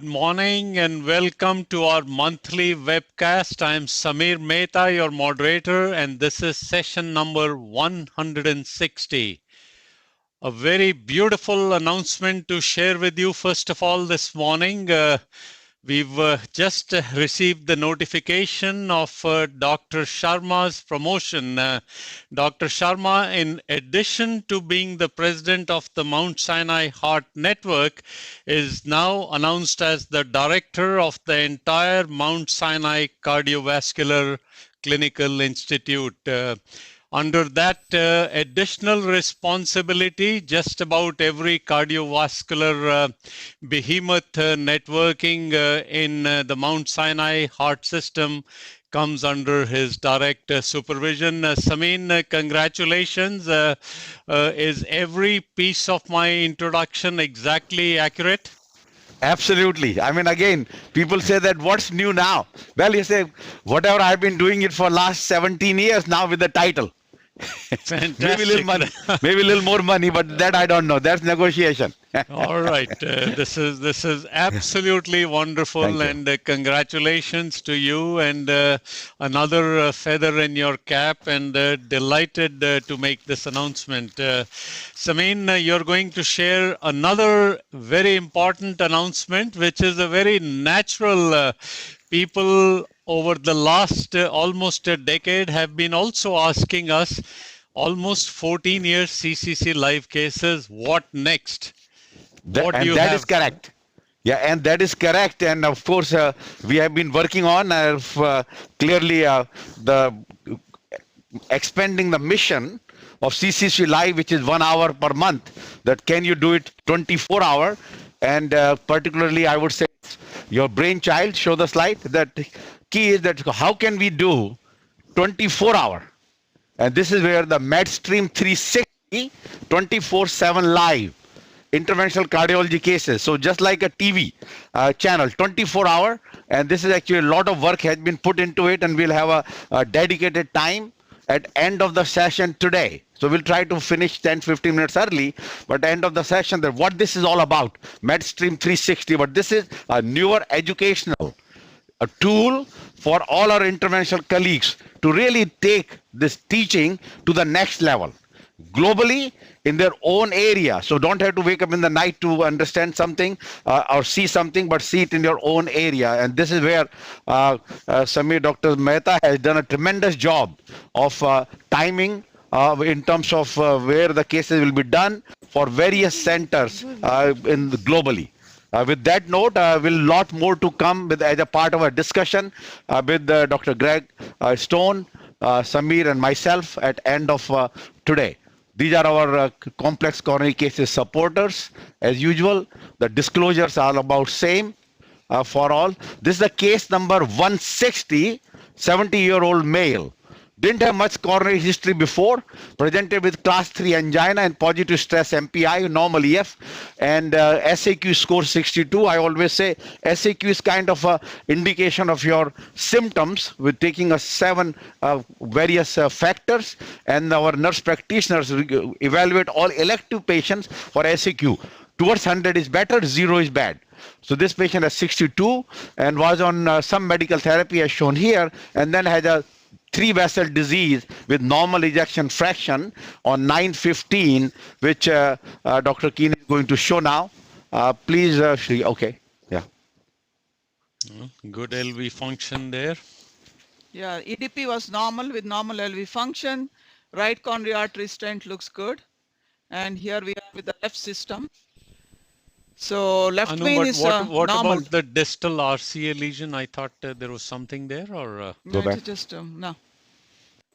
Good morning and welcome to our monthly webcast. I am Samir Mehta, your moderator, and this is session number 160. A very beautiful announcement to share with you. First of all, this morning, we've just received the notification of Dr. Sharma's promotion. Dr. Sharma, in addition to being the president of the Mount Sinai Heart Network, is now announced as the director of the entire Mount Sinai Cardiovascular Clinical Institute. Under that additional responsibility, just about every cardiovascular behemoth networking in the Mount Sinai heart system comes under his direct supervision. Samin, congratulations. Is every piece of my introduction exactly accurate? Absolutely. I mean, again, people say that what's new now? Well, you say, whatever I've been doing it for last 17 years now with the title. Maybe a little Fantastic. money, maybe a little more money, but that I don't know. That's negotiation. All right, this is absolutely wonderful, Thank you. and congratulations to you, and another feather in your cap, and delighted to make this announcement. Samin, you're going to share another very important announcement, which is a very natural. People over the last almost a decade have been also asking us, almost 14 years CCC live cases, what next? What do And you that is have? correct. Yeah, and that is correct. And of course, we have been working on clearly the expanding the mission of CCC Live, which is 1 hour per month. That can you do it 24 hour? And particularly, I would say your brainchild. Show the slide. That key is that how can we do 24 hour? And this is where the MedStream 360 24/7 live interventional cardiology cases. So just like a TV channel, 24 hour. And this is actually a lot of work has been put into it, and we'll have a dedicated time at end of the session today. So we'll try to finish 10-15 minutes early, but end of the session, that what this is all about, MedStream 360. But this is a newer educational a tool for all our interventional colleagues to really take this teaching to the next level globally in their own area. So don't have to wake up in the night to understand something or see something, but see it in your own area. And this is where Samir, Dr. Mehta has done a tremendous job of timing in terms of where the cases will be done for various centers in globally. With that note, will lot more to come with as a part of our discussion with Dr. Greg Stone, Samir, and myself at end of today. These are our complex coronary cases supporters. As usual, the disclosures are about same for all. This is the case number 160, 70-year-old male. Didn't have much coronary history before, presented with class 3 angina and positive stress MPI, normal EF, and SAQ score 62. I always say SAQ is kind of a indication of your symptoms with taking a 7 various factors, and our nurse practitioners evaluate all elective patients for SAQ. Towards 100 is better, 0 is bad. So this patient has 62 and was on some medical therapy as shown here, and then has a 3-vessel disease with normal ejection fraction on 9/15, which Dr. Keen is going to show now. Please, okay, yeah. Good LV function there. Yeah, EDP was normal with normal LV function. Right coronary artery stent looks good. And here we are with the left system. So left Anu, main but is what normal. about the distal RCA lesion? I thought there was something there, or No, back. it's just no.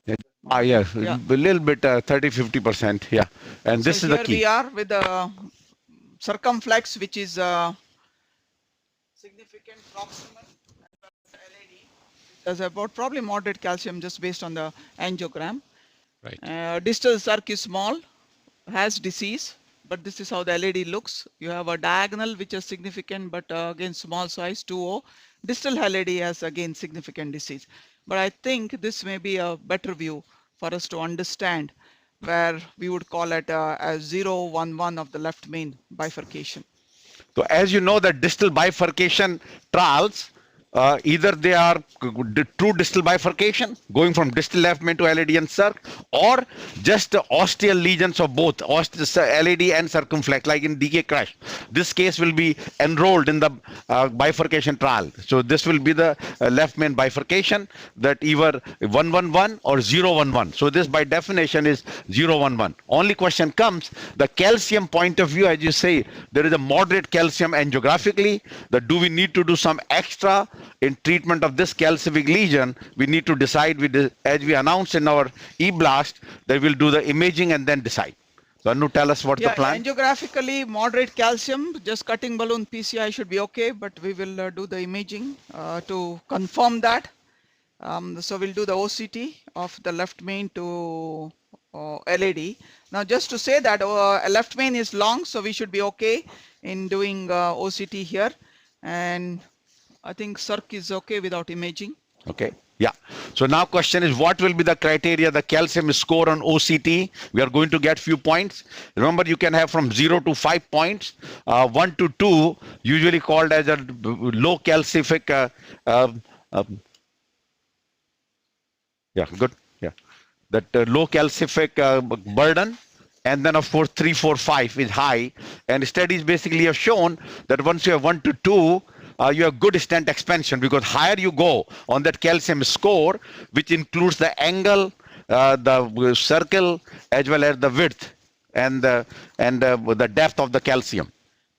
Yeah, Yeah. a little bit, 30-50%, yeah. And So this is the here key. we are with the circumflex, which is significant proximal LAD. There's about probably moderate calcium just based on the angiogram. right? Distal circ is small, has disease, but this is how the LAD looks. You have a diagonal which is significant, but again small size 2O. Distal LAD has again significant disease. But I think this may be a better view for us to understand, where we would call it as 0, 1, 1 of the left main bifurcation. So as you know, the distal bifurcation trials, either they are true distal bifurcation, going from distal left main to LAD and circ, or just ostial lesions of both LAD and circumflex, like in DK crash. This case will be enrolled in the bifurcation trial. So this will be the left main bifurcation, that either 111 or 011. So this by definition is 011. Only question comes, the calcium point of view, as you say, there is a moderate calcium angiographically, that do we need to do some extra in treatment of this calcific lesion? We need to decide, as we announced in our e-blast, that we'll do the imaging and then decide. So Anu, tell us what's the plan. Angiographically, moderate calcium, just cutting balloon PCI should be okay, but we will do the imaging to confirm that. So we'll do the OCT of the left main to LAD. Now just to say that left main is long, so we should be okay in doing OCT here. And I think circ is okay without imaging. Okay. Yeah. So now question is, what will be the criteria, the calcium score on OCT? We are going to get few points. Remember, you can have from 0 to 5 points. 1 to 2, usually called as a low calcific. Yeah, good. Yeah. That low calcific burden. And then of course 3, 4, 5 is high. And studies basically have shown that once you have 1 to 2, you have good stent expansion, because higher you go on that calcium score, which includes the angle, the circle, as well as the width and the depth of the calcium.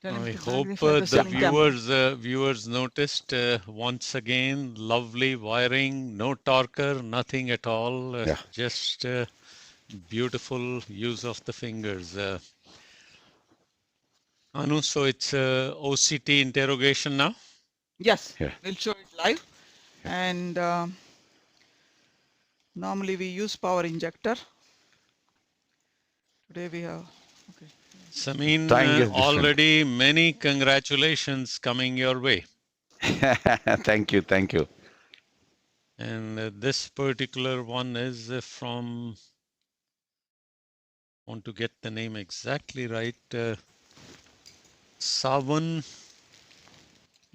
I hope the viewers noticed once again, lovely wiring, no torquer, nothing at all, just beautiful use of the fingers. Anu, so it's OCT interrogation now? Yes, Yeah. we'll show it live. And normally we use power injector. Today we have, okay. Samin, Thank you. already many congratulations coming your way. Thank you. Thank you. And this particular one is from, want to get the name exactly right, Savan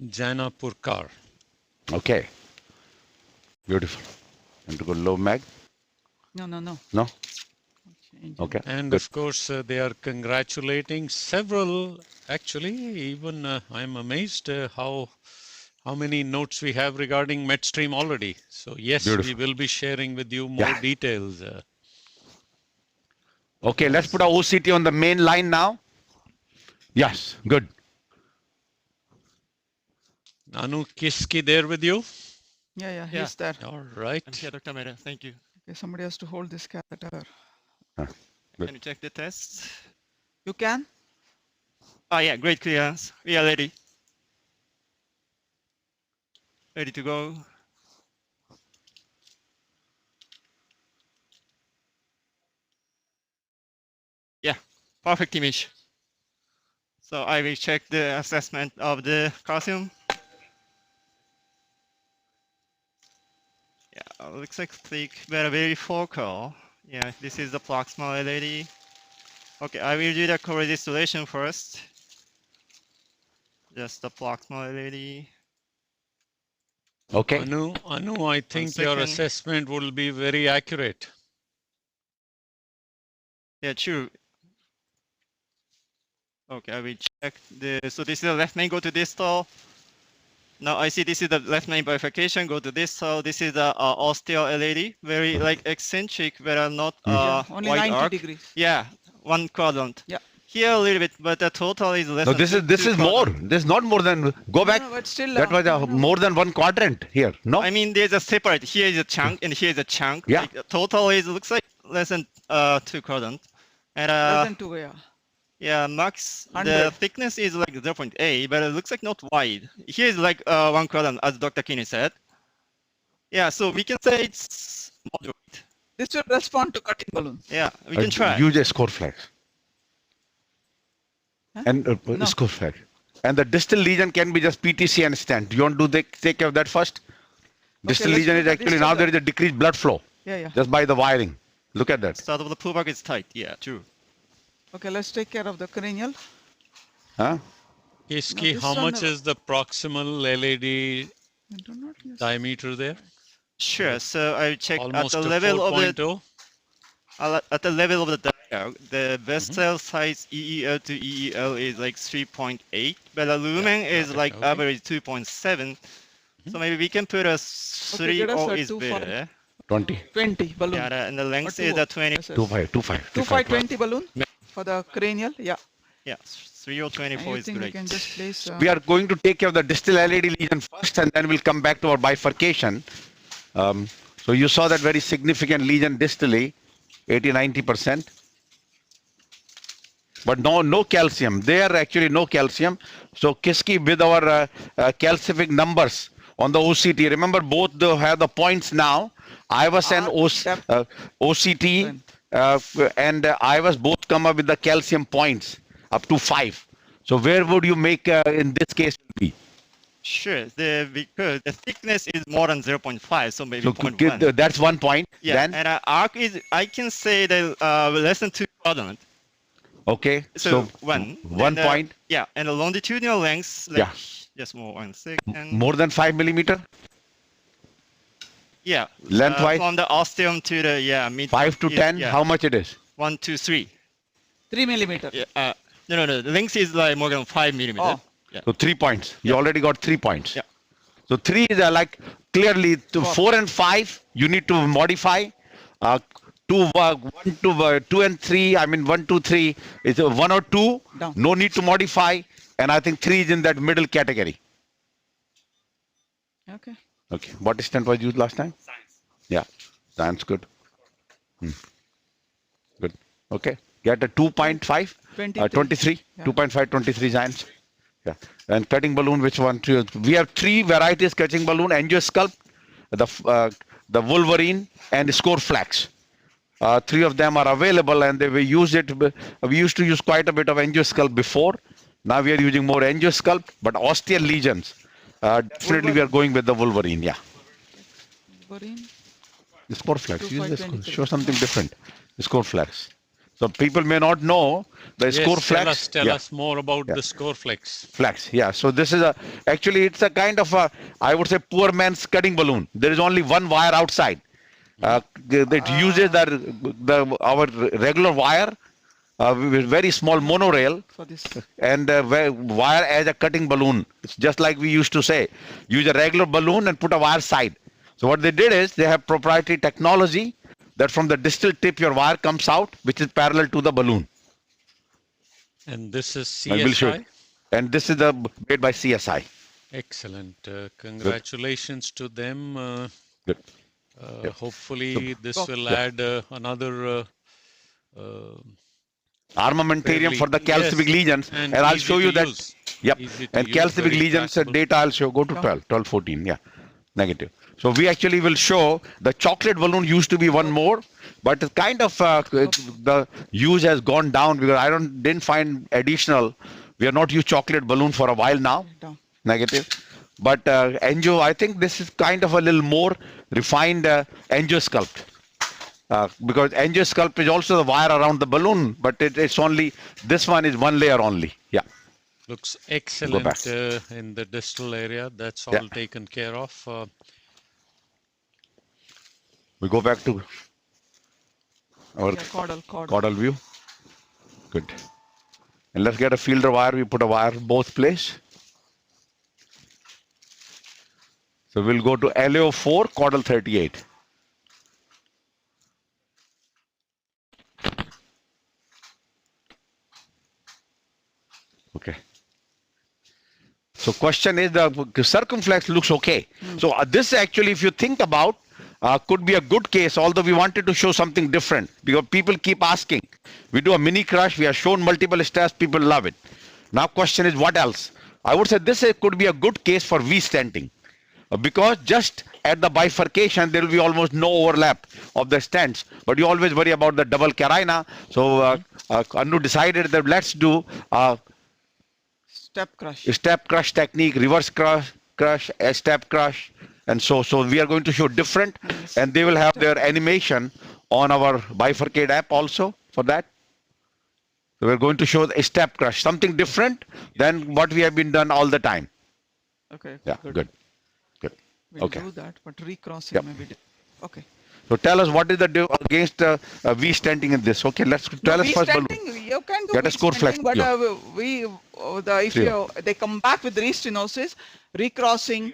Jainapurkar. Okay. Beautiful. And to go low mag? No. No? Change. Okay. And good. of course, they are congratulating several, actually, even I'm amazed how many notes we have regarding Medstream already. So yes, Beautiful. we will be sharing with you more details. Okay, let's put our OCT on the main line now. Yes, good. Anu Kiski there with you? Yeah, he's there. All right. I'm here, Dr. Mehta. Thank you. Okay, somebody has to hold this catheter. Good. Can you check the tests? You can? Oh, yeah, great clearance. We are ready. Ready to go. Yeah, perfect image. So I will check the assessment of the calcium. Yeah, looks like thick, but very focal. Yeah, this is the proximal LED. Okay, I will do the co-registration first. Just the proximal LED. Okay. Anu, I think your second. assessment will be very accurate. Yeah, true. Okay, I will check the, so this is the left main, go to distal. Now I see this is the left main bifurcation, go to distal. This is the ostial LED, very like eccentric, but not Only wide 90 arc. degrees. Yeah, one quadrant. Yeah. Here a little bit, but the total is less No, than this is more. This is not more than, go back. No, but still, That was more than one quadrant here. No? I mean, there's a separate, here is a chunk and here is a chunk. Yeah. Like, the total is, looks like less than 2 quadrant. And less than 2, yeah. yeah, max, the 100. thickness is like 0.8, but it looks like not wide. Here is like 1 quadrant, as Dr. Kinney said. Yeah, so we can say it's moderate. This will respond to cutting balloon. Yeah, we can try. Use a score flag. Huh? And No. score flag. And the distal lesion can be just PTC and stent. You want to take care of that first? Distal let's lesion do is the actually, distal now there then. is a decreased blood flow Yeah. just by the wiring. Look at that. Start of the pullback is tight. Yeah, true. Okay, let's take care of the cranial. Huh? Kiski, this how one, much is the proximal LED I do not use diameter there? Sure. So I check at Almost the a level of the 4.0. at the level of the dial, the vessel size EEL to EEL is like 3.8, but the lumen is it, like okay. average 2.7. So maybe we can put a 3 get us or a is 2.5. better. 20. 20 balloon. Yeah, and the length Or is a 2.0. 20. Yes, yes. 25, 25, 2520 balloon for the cranial. Yeah. Yeah, 3 or And 24 you is think we great. can just place. We are going to take care of the distal LED lesion first, and then we'll come back to our bifurcation. So you saw that very significant lesion distally, 80-90%. But no calcium. There actually no calcium. So Kiski with our calcific numbers on the OCT. Remember both have the points now. IVUS and OCT and IVUS both come up with the calcium points up to 5. So where would you make in this case be? Sure, because the thickness is more than 0.5, so maybe So 0.1. that's 1 point. Yeah, Then and arc is, I can say that less than 2 quadrant. okay, So 1 and, point. Yeah, and the longitudinal length, like, Yeah. just more 1 second. More than 5 millimeter. Yeah, Lengthwise? from the ostium to the mid. 5 to 10. Yeah, How much it is? 1, 2, 3. 3 millimeter. Yeah, no. The length is like more than 5 millimeter. Oh. Yeah. So 3 points. You already got 3 points. Yeah. So 3 is like clearly to 4 and 5 you need to modify. 2 and 3. I mean 1, 2, 3 is 1 or 2. Down. No need to modify. And I think 3 is in that middle category. Okay. Okay. What distance was used last time? Science. Yeah. Science good. Good. Okay. Get a 2.5. 23. Yeah. 2.5, 23 science. Yeah. And cutting balloon, which one? We have 3 varieties cutting balloon: angiosculpt, the Wolverine, and score flax. 3 of them are available, and we use it. We used to use quite a bit of angiosculpt before. Now we are using more angiosculpt, but osteal lesions. Definitely we are going with the Wolverine. Yeah. Wolverine. The score flax. Use this. 2523. Show something different. The score flax. So people may not know the score flax. Tell us more about the score flex. Flax, yeah. So this is actually it's a kind of I would say poor man's cutting balloon. There is only one wire outside. That uses our regular wire with very small monorail For this. and wire as a cutting balloon. It's just like we used to say, use a regular balloon and put a wire side. So what they did is they have proprietary technology that from the distal tip your wire comes out, which is parallel to the balloon. And this is I will show CSI? you. And this is made by CSI. Excellent. Congratulations to them. Good. Hopefully this will add another Armamentarium for the calcific lesions. and And I'll easy show you to that. use. Yep. Easy to And use, calcific very lesions trackable. data I'll show. Go to 12, 14. Yeah. Negative. So we actually will show the chocolate balloon used to be one more, but it's kind of the use has gone down because I didn't find additional. We are not used chocolate balloon for a while now. Down. Negative. But angio, I think this is kind of a little more refined angiosculpt. Because angiosculpt is also the wire around the balloon, but it's only, this one is one layer only. Yeah. Looks excellent in the distal area. That's all taken care of. We go back to our caudal view. Good. And let's get a fielder wire. We put a wire both place. So we'll go to LAO4, caudal 38. Okay. So question is the circumflex looks okay. So this actually, if you think about, could be a good case, although we wanted to show something different because people keep asking. We do a mini crush, we have shown multiple steps, people love it. Now question is what else? I would say this could be a good case for V stenting because just at the bifurcation there will be almost no overlap of the stents, but you always worry about the double carina. So Anu decided that let's do step crush technique, reverse crush, step crush. And so we are going to show different, and they will have their animation on our bifurcate app also for that. So we're going to show a step crush, something different than what we have been done all the time. Okay. Yeah, good. We'll Okay. do that, but recrossing Yep. maybe. Okay. So tell us what is the against V stenting in this. Okay, let's tell us first. V-stenting, you can do Get a score flex. V-stenting, but if they come back with restenosis, recrossing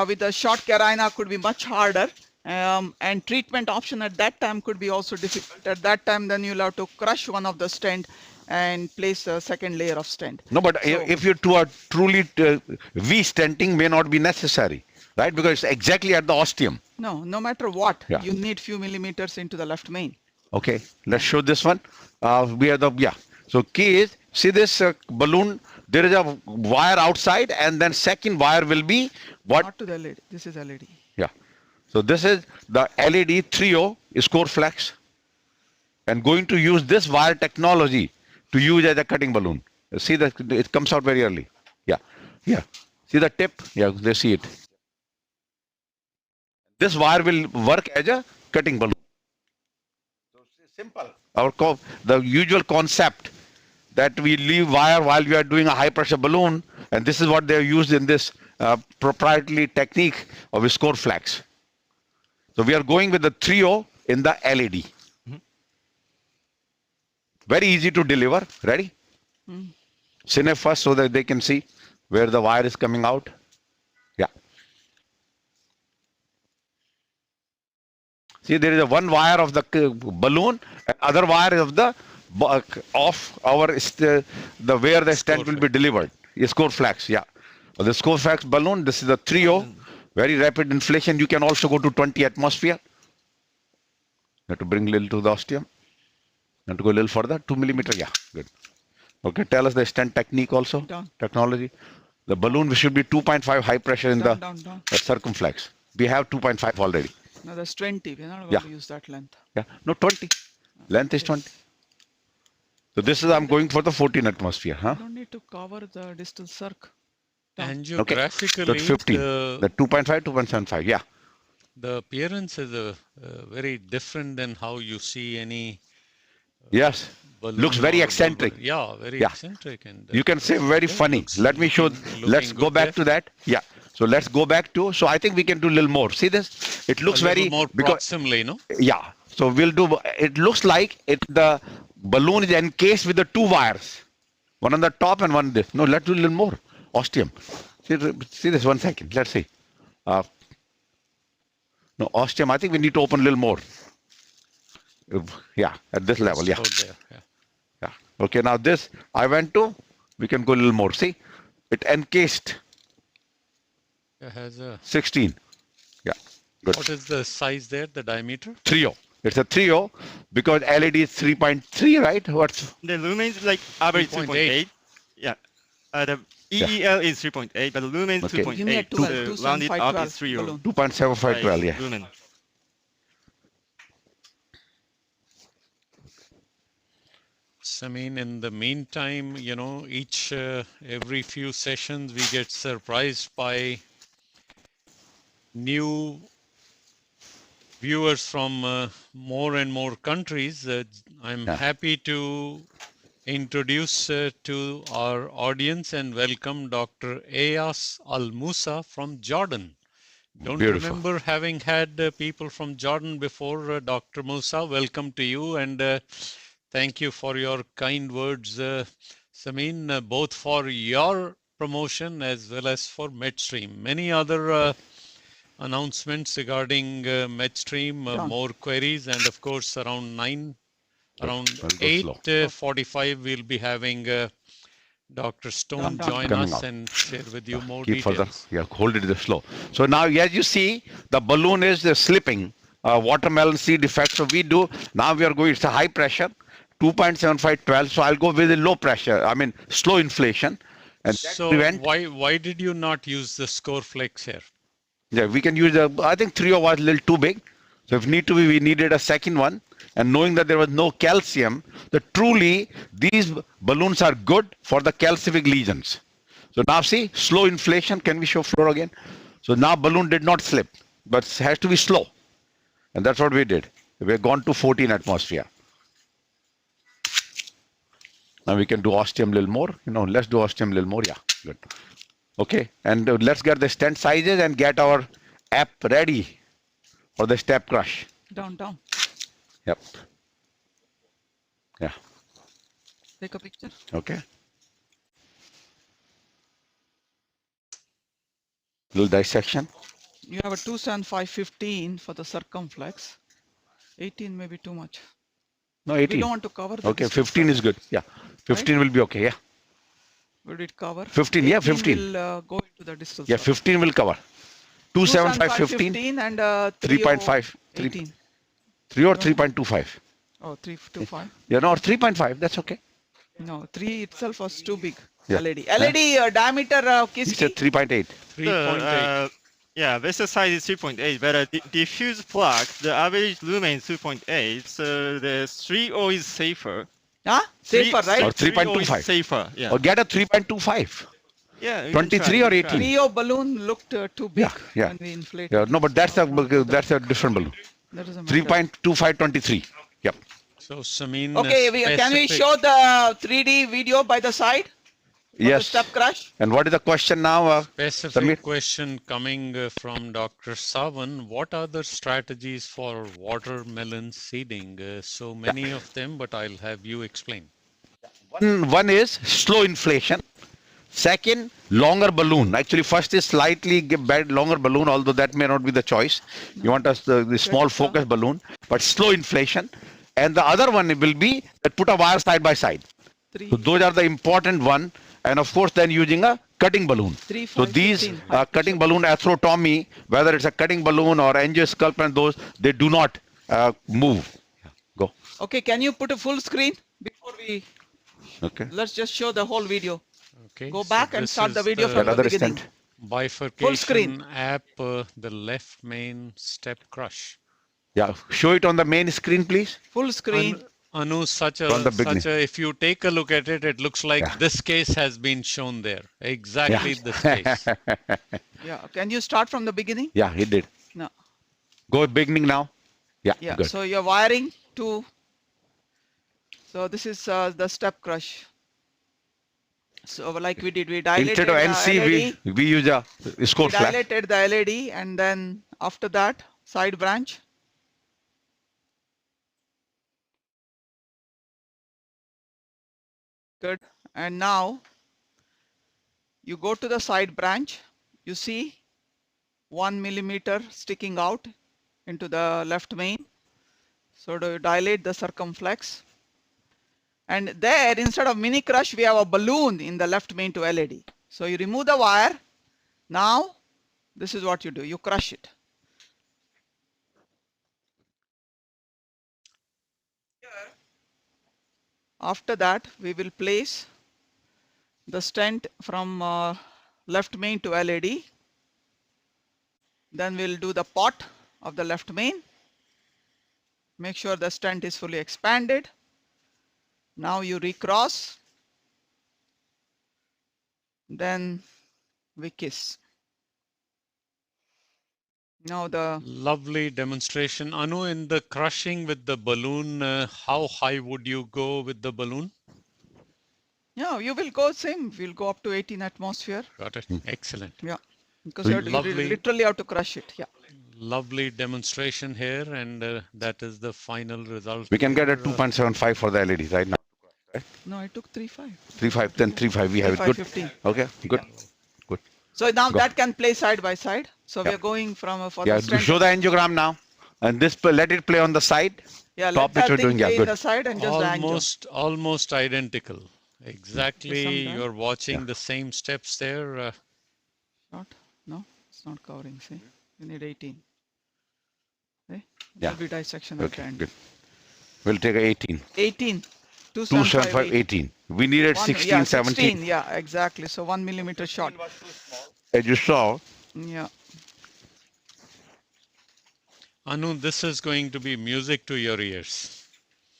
with a short carina could be much harder. And treatment option at that time could be also difficult. At that time, then you'll have to crush one of the stent and place a second layer of stent. No, but So- if you two are truly V stenting may not be necessary, right? Because it's exactly at the ostium. No matter what, Yeah. you need few millimeters into the left main. Okay, let's show this one. We are So key is, see this balloon, there is a wire outside and then second wire will be what? Not to the LED. This is LED. Yeah. So this is the LED 3O score flex and going to use this wire technology to use as a cutting balloon. See that it comes out very early. Yeah. Yeah. See the tip? Yeah, they see it. This wire will work as a cutting balloon. So it's simple. The usual concept that we leave wire while we are doing a high pressure balloon, and this is what they have used in this proprietary technique of a score flex. So we are going with the 3O in the LED. Very easy to deliver. Ready? Cine first so that they can see where the wire is coming out. Yeah. See, there is a one wire of the balloon, and other wire of the the where the stent will be delivered. A score flex, yeah. The score flex balloon. This is the 3O. Very rapid inflation. You can also go to 20 atmosphere. You have to bring little to the ostium. You have to go a little further. 2 millimeter. Yeah, good. Okay, tell us the stent technique also. Down. Technology. The balloon should be 2.5 high pressure in Down, the down. circumflex. We have 2.5 already. Now that's 20. We're not going Yeah. to use that length. Yeah, no 20. Length is 20. So this is I'm going for the 14 atmosphere, huh? You don't need to cover the distal circ. Angiographically, That's 15. The 2.5, 2.75. Yeah. the appearance is very different than how you see any Yes. balloon Looks very or eccentric. bulb. Yeah, very Yeah. eccentric. And You can say very funny. looks- Let me show. looking Let's go good back there. to that. Yeah. So let's go back to. So I think we can do a little more. See this? It looks a little very more because proximally, no? yeah. So we'll do. It looks like the balloon is encased with the two wires, one on the top and one this. No, let's do a little more. Ostium. See this 1 second. Let's see. No, ostium. I think we need to open a little more. Yeah, at this level. Yeah. Out there, yeah. Yeah. Okay. Now this I went to. We can go a little more. See, it encased It has a. 16. Yeah. Good. What is the size there? The diameter? 3O. It's a 3O because LED is 3.3, right? What's The lumen is like average 3.8. 3.8. Yeah. The EEL is 3.8, but the lumen is Okay. 2.8. Give me a 12, So rounded up 275, is 3 balloon. 2.7512? Yeah. Lumen. So, I mean, in the meantime, you know, every few sessions we get surprised by new viewers from more and more countries. I'm Yeah. happy to introduce to our audience and welcome Dr. Ayas Al Musa from Jordan. Don't Beautiful. remember having had people from Jordan before. Dr. Musa, welcome to you, and thank you for your kind words, Samin, both for your promotion as well as for Medstream. Many other announcements regarding Medstream, more queries, and of course around Well, go slow. 8:45 we'll be having Dr. Stone Down. join Coming us out. and share with you more Keep further. details. Yeah, hold it slow. So now, as you see, the balloon is slipping. Watermelon seed effect. So we do, now we are going, it's a high pressure, 2.7512. So I'll go with a low pressure, I mean, slow inflation. And that So prevent, why did you not use the score flex here? yeah, we can use I think 3O was a little too big. So if need to be, we needed a second one. And knowing that there was no calcium, that truly these balloons are good for the calcific lesions. So now see, slow inflation. Can we show floor again? So now balloon did not slip, but it has to be slow. And that's what we did. We've gone to 14 atmosphere. Now we can do ostium a little more. Let's do ostium a little more. Yeah, good. Okay, and let's get the stent sizes and get our app ready for the step crush. Down, down. Yep. Yeah. Take a picture. Okay. Little dissection. You have a 27515 for the circumflex. 18 may be too much. No, 18. We don't want to cover the Okay, distal 15 is good. Yeah, 15 will be okay. Yeah. Will it cover? 15, yeah, 15. will go into the distal. Yeah, 15 will cover. 275, 15, and 3.5, 18. 3 or 3.25. Oh, 3.25. Yeah, no, or 3.5. That's okay. No, 3 itself was too big. Yeah. LED. LED diameter, He said Kiski? 3.8. 3.8. Yeah, vessel size is 3.8, but diffuse plaque, the average lumen is 2.8, so the 3O is safer. Huh? Safer, right? Or 3O is 3.25. safer, yeah. Or get a 3.25. Yeah, 23 or 18? Rio balloon looked too big Yeah. when we inflated. Yeah, no, but that's a different balloon. That doesn't matter. 3.25, 23. Yep. So, Samin, Okay, can we show the 3D video by the side? For the Yes. step crush? And what is the question now? specific Samir? question coming from Dr. Savan. What are the strategies for watermelon seeding? So many of them, but I'll have you explain. One is slow inflation. Second, longer balloon. Actually, first is slightly longer balloon, although that may not be the choice. You want the small focus balloon, but slow inflation. And the other one will be that put a wire side by side. Three, So those are the important one. And of course, then using a cutting balloon. 3, 5, So these 15, high cutting balloon atherotomy, whether it's a cutting balloon or angiosculp and those, they do not move. Go. Okay, can you put a full screen before we, Okay. let's just show the whole video. Okay. Go so back and this start the is video That from the other beginning. extent. Bifurcation screen. app, the left main step crush. Yeah. Show it on the main screen, please. Full screen. Anu, From the beginning. if you take a look at it, it looks like Yeah. this case has been shown there. Exactly Yeah. this case. Yeah, can you start from the beginning? Yeah, he did. No. Go beginning now. Yeah. Yeah, Good. so you're wiring to, so this is the step crush. So like we did, we dilated Instead of the NC, LED, we use a we score flag. dilated the LED, and then after that, side branch. Good. And now you go to the side branch, you see 1 millimeter sticking out into the left main. So to dilate the circumflex. And there, instead of mini crush, we have a balloon in the left main to LED. So you remove the wire. Now, this is what you do. You crush it. After that, we will place the stent from left main to LED. Then we'll do the pot of the left main. Make sure the stent is fully expanded. Now you recross. Then we kiss. Now the Lovely demonstration. Anu, in the crushing with the balloon, how high would you go with the balloon? yeah, you will go same. We'll go up to 18 atmosphere. Got it. Excellent. Yeah, because you Lovely. literally have to crush it. Yeah. Lovely demonstration here, and that is the final result. We can get a for, 2.75 for the LED right now. No, I took 3.5. 3.5, then 3.5 we have it. Good. 3.5, 15. Okay, good. Good. So now Go. that can play side by side. So we Yeah. are going from for Yeah, the stent. show the angiogram now. And this, let it play on the side. Yeah, top let which that we're thing doing. Yeah, play in good. the side and just the angio. almost identical. Exactly. Some You're watching Yeah. the same steps there. Not? No, it's not covering. See, you need 18. Okay? Yeah. There'll be dissection at the Okay, end. good. We'll take 18. 18. 275, 18. We needed 16, yeah, 17. Yeah, exactly. So 1 millimeter short. As you saw, Yeah. Anu, this is going to be music to your ears.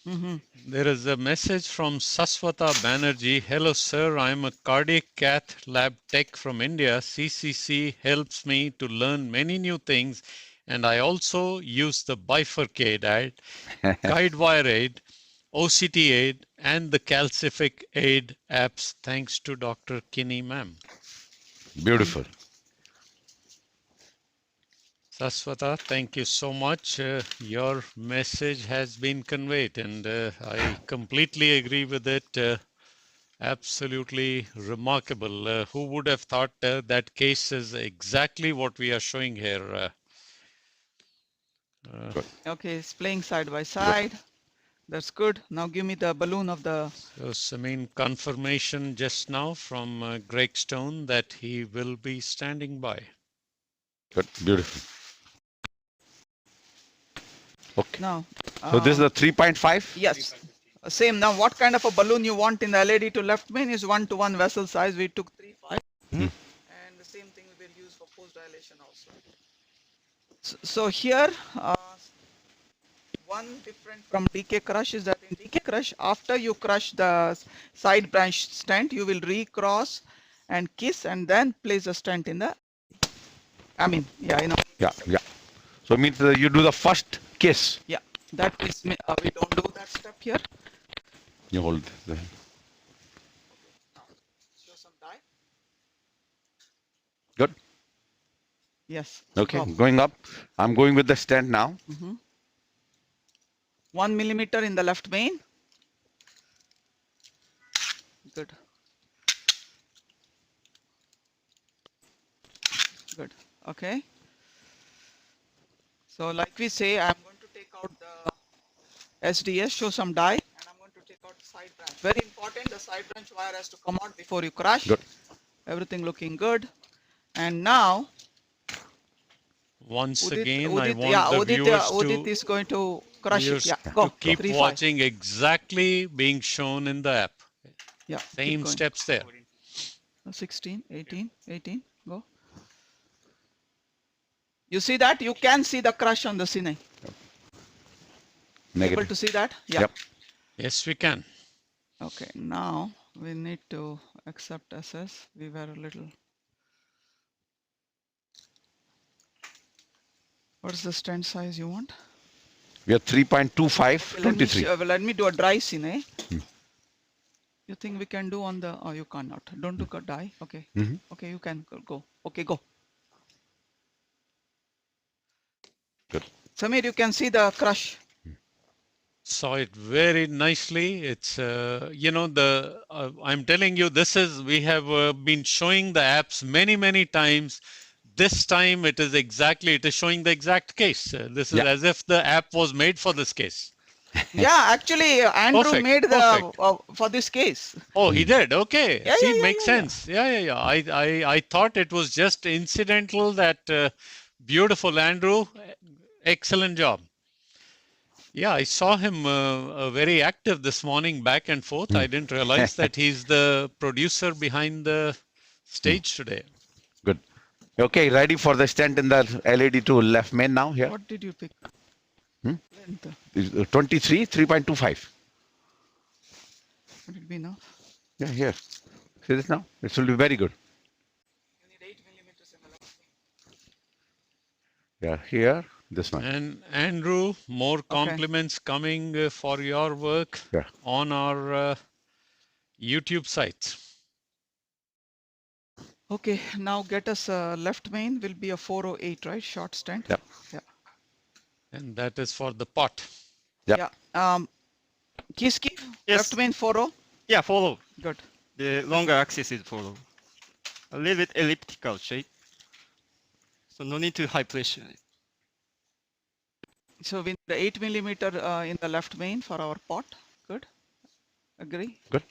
Mm-hmm. There is a message from Saswata Banerjee. Hello, sir. I'm a Cardiac Cath lab tech from India. CCC helps me to learn many new things, and I also use the bifurcate guide wire aid. OCT aid, and the calcific aid apps thanks to Dr. Kinney ma'am. Beautiful. Saswata, thank you so much. Your message has been conveyed, and I completely agree with it. Absolutely remarkable. Who would have thought that case is exactly what we are showing here? Okay, it's playing side by side. That's good. Now give me the balloon of the. So, Samin, confirmation just now from Greg Stone that he will be standing by. Good. Beautiful. Okay. Now. So this is the 3.5? Yes. Same. Now, what kind of a balloon you want in the LED to left main is 1:1 vessel size. We took 3.5. And the same thing we will use for post dilation also. So here, one different from DK crush is that in DK crush, after you crush the side branch stent, you will recross and kiss and then place a stent in the. I mean, yeah, you know. Yeah, yeah. So it means you do the first kiss. Yeah, that is, we don't do that step here. You hold the. Show some dye. Good. Yes. Okay, Go. going up. I'm going with the stent now. 1 millimeter in the left main. Good. Good. Okay. So like we say, I'm going to take out the SDS, show some dye, and I'm going to take out the side branch. Very important, the side branch wire has to come out before you crush. Good. Everything looking good. And now, Once Udit, again, Udit, I want yeah, the Udit, viewers Udit to, is going to crush it. Yeah, go. keep 3, 5. watching exactly being shown in the app. Yeah, Same keep going. steps there. 16, 18, 18, go. You see that? You can see the crush on the cine. Negative. Able to see that? Yeah. Yep. Yes, we can. Okay, now we need to accept SS. We were a little. What's the stent size you want? We are 3.25, 23. Let me do a dry cine. You think we can do on the, oh, you cannot. Don't do a dye. Okay. Okay, you can go. Okay, go. Good. Samir, you can see the crush. Saw it very nicely. It's, you know, I'm telling you, we have been showing the apps many, many times. This time it is showing the exact case. This is as if the app was made for this case. Yeah, actually, Andrew Perfect, made the for this case. Oh, he did. Okay. Yeah, See, yeah, makes sense. Yeah. I thought it was just incidental. That beautiful, Andrew. Excellent job. Yeah, I saw him very active this morning, back and forth. I didn't realize that he's the producer behind the stage today. Good. Okay, ready for the stent in the LED to left main now here. What did you pick? 23, 3.25. Would it be enough? Yeah, here. See this now? It will be very good. You need 8 millimeters in the left. Yeah, here, this one. And Andrew, more compliments coming for your work on our YouTube site. Okay, now get us left main will be a 408, right? Short stent. Yeah. Yeah. And that is for the pot. Yeah. Kiski, Yes. left main 40. Yeah, follow. Good. The longer axis is follow. A little bit elliptical shape. So no need to high pressure. So we need 8 millimeter in the left main for our pot. Good. Agree? Good.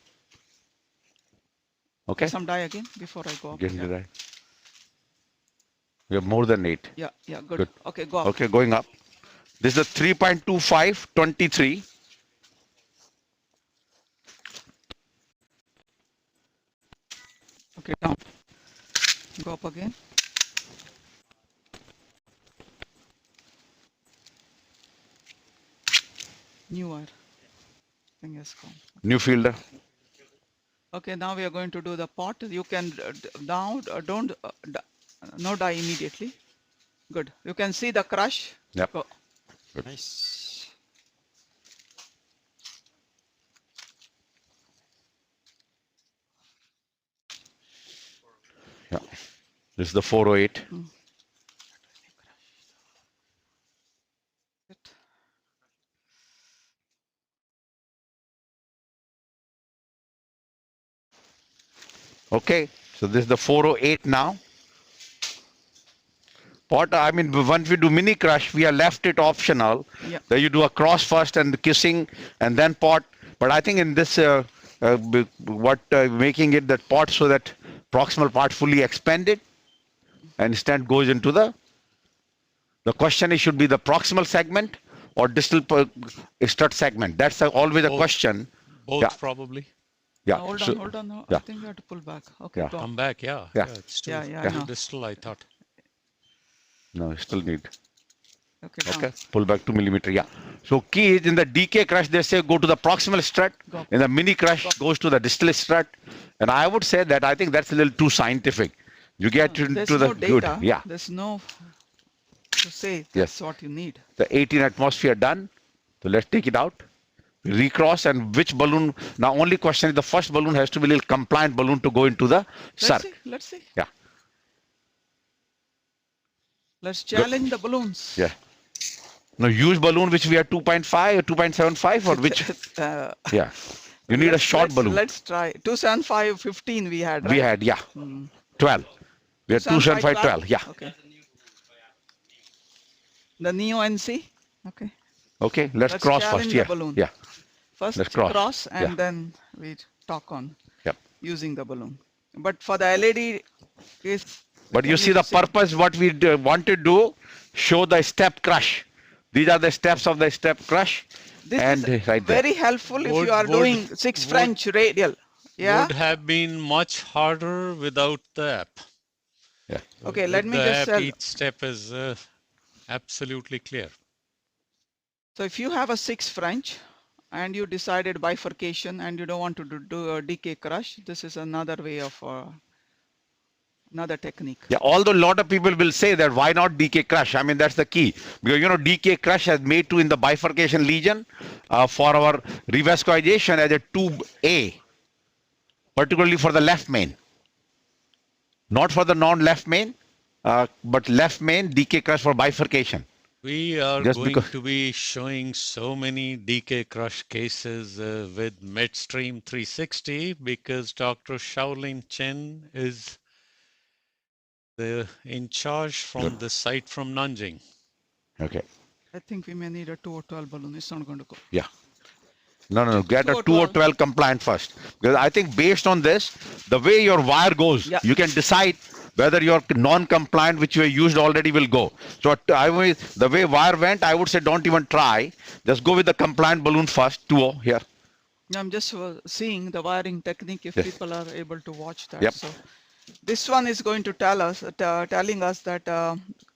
Okay. Some dye again before I go up. Getting the dye. We have more than 8. Yeah, good. Okay, go up. Okay, going up. This is a 3.25, 23. Okay, down. Go up again. New wire. Thing has come. New fielder. Okay, now we are going to do the pot. You can now no dye immediately. Good. You can see the crush. Yep. Go. Good. Nice. This is the 408. Okay, so this is the 408 now. Pot, I mean, once we do mini crush, we are left it optional. Yeah. That you do a cross first and the kissing and then pot. But I think in this, making it that pot so that proximal part fully expanded and stent goes into the question is should be the proximal segment or distal strut segment. That's always a Both. question. Both Yeah. probably. Yeah. Hold so- on, hold on. No, yeah. I think you have to pull back. Okay, Yeah. go on. Come back, yeah. Yeah. It's too Yeah, I know. distal, I thought. No, you still need. Okay, down. Okay, pull back 2 millimeter. Yeah. So key is in the DK crush, they say go to the proximal strut. Go. In the mini crush, goes to the distal strut. And I would say that I think that's a little too scientific. You get There's into the no good. data. Yeah. There's no to say Yes. that's what you need. The 18 atmosphere done. So let's take it out. Recross and which balloon. Now only question is the first balloon has to be a little compliant balloon to go into the Let's circ. see. Let's see. Yeah. Let's challenge the balloons. Yeah. Now use balloon which we are 2.5 or 2.75 or which? Yeah. You need a short balloon. Let's try 275, 15 we had, right? We had, yeah. 12. We had 275, 12. Yeah. Okay. The Neo NC. Okay. Okay, let's cross first. challenge Yeah. the balloon. Yeah. First Let's cross. and Yeah. then we talk on Yep. using the balloon. But for the LED case. But you see the purpose, what we want to do, show the step crush. These are the steps of the step crush. This and is right there. very helpful if Would- you are would- doing 6 French radial. Yeah. Would have been much harder without the app. Yeah. Okay, let With me the just app, tell. each step is absolutely clear. So if you have a 6 French and you decided bifurcation and you don't want to do a decay crush, this is another way of another technique. Yeah, although a lot of people will say that why not DK crush? I mean, that's the key. Because, you know, DK crush has made to in the bifurcation lesion for our revascularization as a tube A, particularly for the left main. Not for the non-left main, but left main DK crush for bifurcation. We are Just going because- to be showing so many DK crush cases with Midstream 360 because Dr. Shaolin Chen is in charge from the site from Nanjing. Okay. I think we may need a 2 or 12 balloon. It's not going to go. Yeah. No. Get a 2 or 2 or 12. 12 compliant first. Because I think based on this, the way your wire goes, Yeah. you can decide whether your non-compliant, which you have used already, will go. So the way wire went, I would say don't even try. Just go with the compliant balloon first, 2O here. I'm just seeing the wiring technique if Yes. people are able to watch that. Yep. So this one is going to tell us, telling us that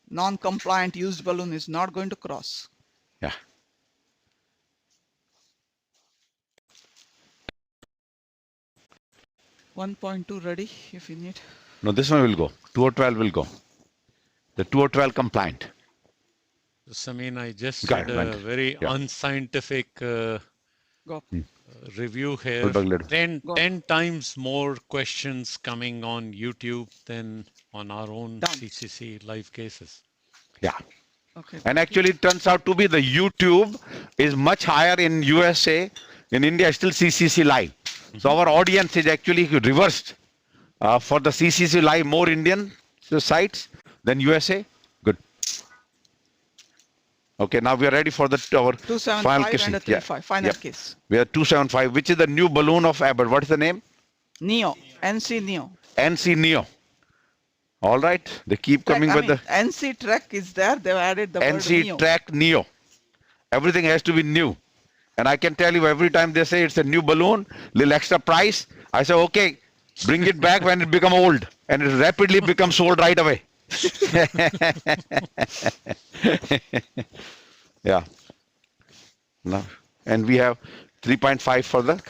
non-compliant used balloon is not going to cross. Yeah. .2 ready if you need. No, this one will go. 2 or 12 will go. The 2 or 12 compliant. Samin, I just Got did it, a went. very Yeah. unscientific Go. review here. Pull back later. 10 times more questions coming on YouTube than on our own Down. CCC live cases. Yeah. Okay. And actually it turns out to be the YouTube is much higher in USA. In India, still CCC live. So our audience is actually reversed. For the CCC live, more Indian sites than USA. Good. Okay, now we are ready for our 275 final and casing. a 35. Final Yep. case. We are 275, which is the new balloon of Abbott. What is the name? Neo. NC Neo. NC Neo. All right. They keep coming with the NC Trek is there. They've added the word NC Neo. Track Neo. Everything has to be new. And I can tell you every time they say it's a new balloon, little extra price, I say, okay, bring it back when it become old. And it rapidly becomes old right away. Yeah. No. And we have 3.5 for the,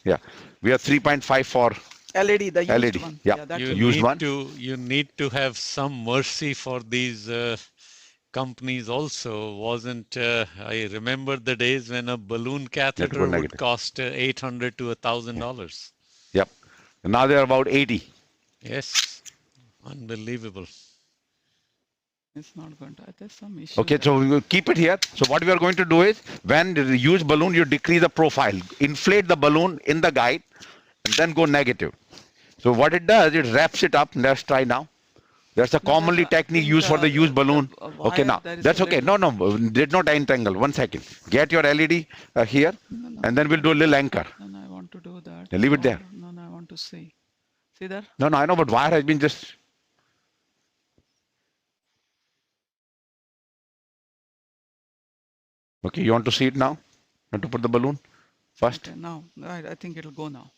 yeah. We have 3.5 for LED, the used LED. one. Yeah. That You will- Used need one. you need to have some mercy for these companies also. Wasn't I remember the days when a balloon catheter would negative. cost $800 to $1,000. Yep. And now they're about 80. Yes. Unbelievable. It's not going to. There's some issue. Okay, there. so we will keep it here. So what we are going to do is, when you use balloon, you decrease the profile. Inflate the balloon in the guide, and then go negative. So what it does, it wraps it up. Let's try now. That's a No, commonly I technique think, used for the use balloon. Okay, wire, now there is that's a okay. little- No, did not entangle. 1 second. Get your LED here, No, and then we'll do a little anchor. no, I want to do that. Yeah, leave it there. No, I want to see. See there? No, I know, but wire has been just. Okay, you want to see it now? Want to put the balloon first? Okay, now I think it'll go now.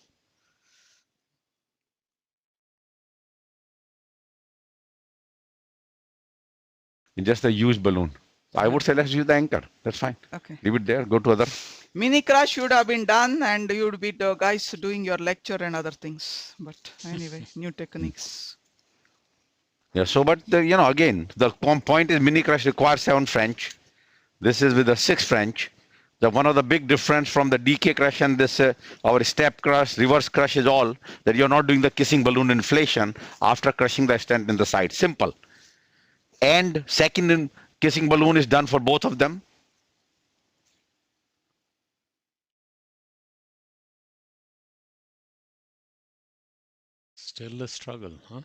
Just a used balloon. I would say let's use the anchor. That's fine. Okay. Leave it there. Go to other. Mini crash should have been done, and you would be the guys doing your lecture and other things. But anyway, new techniques. Yeah. So, but again, the point is mini crush requires 7 French. This is with the 6 French. The one of the big difference from the DK crush and this our step crush, reverse crush is all that you're not doing the kissing balloon inflation after crushing the stent in the side. Simple. And second kissing balloon is done for both of them. Still a struggle, huh?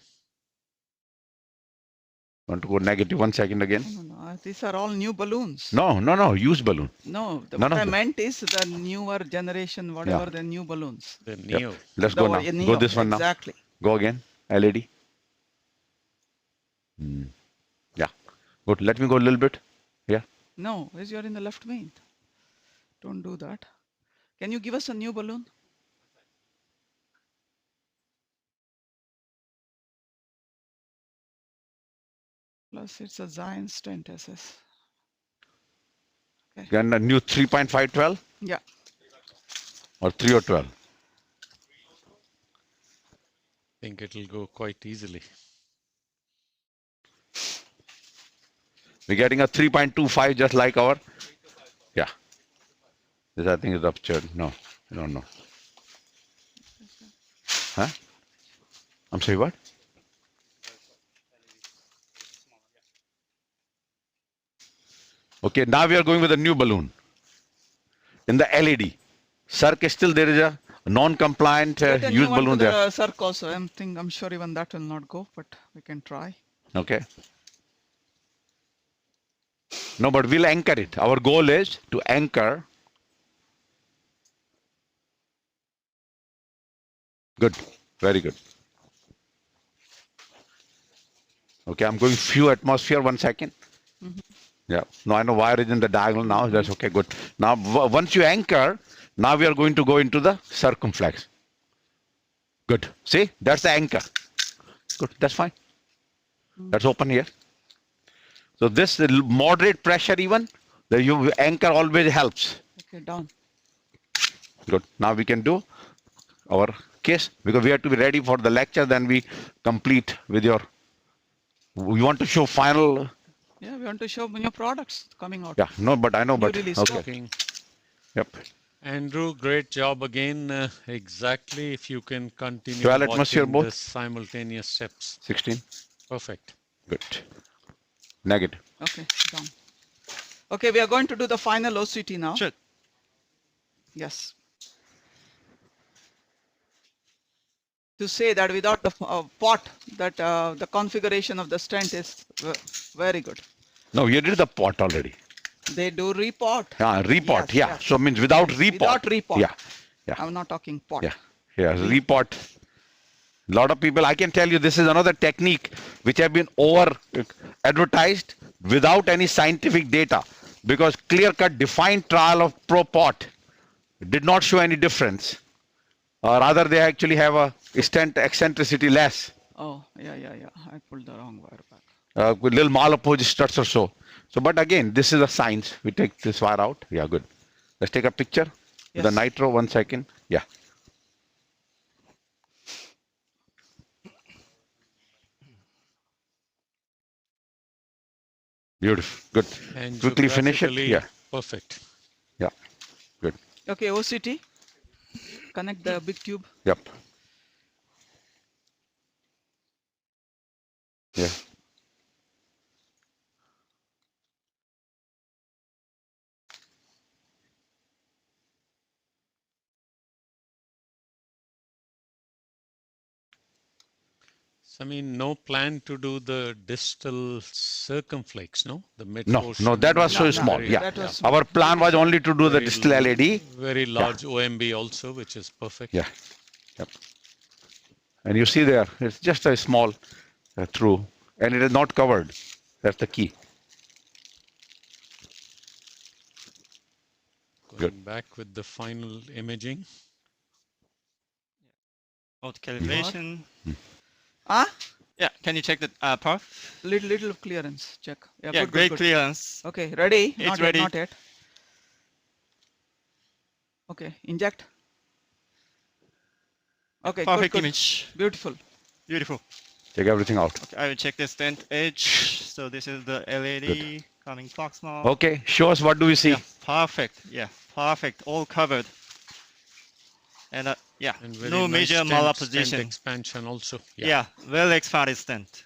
Want to go negative 1 second again? No, these are all new balloons. No, used balloon. No, None what of I them. meant is the newer generation, whatever Yeah. the new balloons. The Yep. Neo. Let's The go now. Neo, Go this one now. exactly. Go again. LED. Yeah. Good. Let me go a little bit. Yeah. No, as you're in the left main. Don't do that. Can you give us a new balloon? Plus it's a Xience stent SS. And a new 3.512 Yeah. or 3 or 12. I think it'll go quite easily. We're getting a 3.25 just like our. Yeah. This I think is ruptured. No, I don't know. Huh? I'm sorry, what? Okay, now we are going with a new balloon. In the LED. Circ is still there is a non-compliant Get a new used one balloon to there. the circ also. I'm sure even that will not go, but we can try. Okay. No, but we'll anchor it. Our goal is to anchor. Good. Very good. Okay, I'm going few atmosphere. 1 second. Yeah. No, I know wire is in the diagonal now. That's okay. Good. Now, once you anchor, now we are going to go into the circumflex. Good. See, that's the anchor. Good. That's fine. That's open here. So this moderate pressure even, the anchor always helps. Okay, down. Good. Now we can do our case because we have to be ready for the lecture. Then we complete with your. We want to show final. Yeah, we want to show new products coming out. Yeah. No, but I know. New But release. okay. Talking. Yep. Andrew, great job again. Exactly. If you can continue 12 atmosphere watching both? the simultaneous steps. 16. Perfect. Good. Negative. Okay, down. Okay, we are going to do the final OCT now. Sure. Yes. To say that without the pot, that the configuration of the stent is very good. No, you did the pot already. They do repot. Yeah, repot. Yes, Yeah. yes. So means without repot. Without repot. Yeah. Yeah. I'm not talking pot. Yeah. Yeah. Repot. A lot of people, I can tell you, this is another technique which have been over advertised without any scientific data because clear-cut defined trial of pro-pot did not show any difference. Or rather, they actually have a stent eccentricity less. Oh, yeah. I pulled the wrong wire back. With little malapose struts or so. So, but again, this is a science. We take this wire out. Yeah, good. Let's take a picture. Yes. The nitro, 1 second. Yeah. Beautiful. Good. And Quickly finish it. geographically Yeah. Perfect. Yeah. Good. Okay, OCT. Connect the big tube. Yep. Yeah. So, I mean, no plan to do the distal circumflex, no? The mid No, portion. no, that was No, so no, small. Very, Yeah. that was Our plan was only to do the very distal LED. Very large OMB also, which is perfect. Yeah. Yep. And you see there, it's just a small through, and it is not covered. That's the key. Going back with the final imaging. Out calibration. Ah, Yeah, can you check the path? little clearance check. Yeah, Yeah, good, great good. clearance. Okay, ready? It's Not ready. yet, not yet. Okay, inject. Okay, Perfect good. image. Beautiful. Beautiful. Take everything out. Okay, I will check the stent edge. So this is the LED coming proximal. Okay, show us what do we see. Yeah, perfect. Yeah, perfect. All covered. And yeah, And very no nice major stent malposition. expansion also. Yeah, well expanded stent.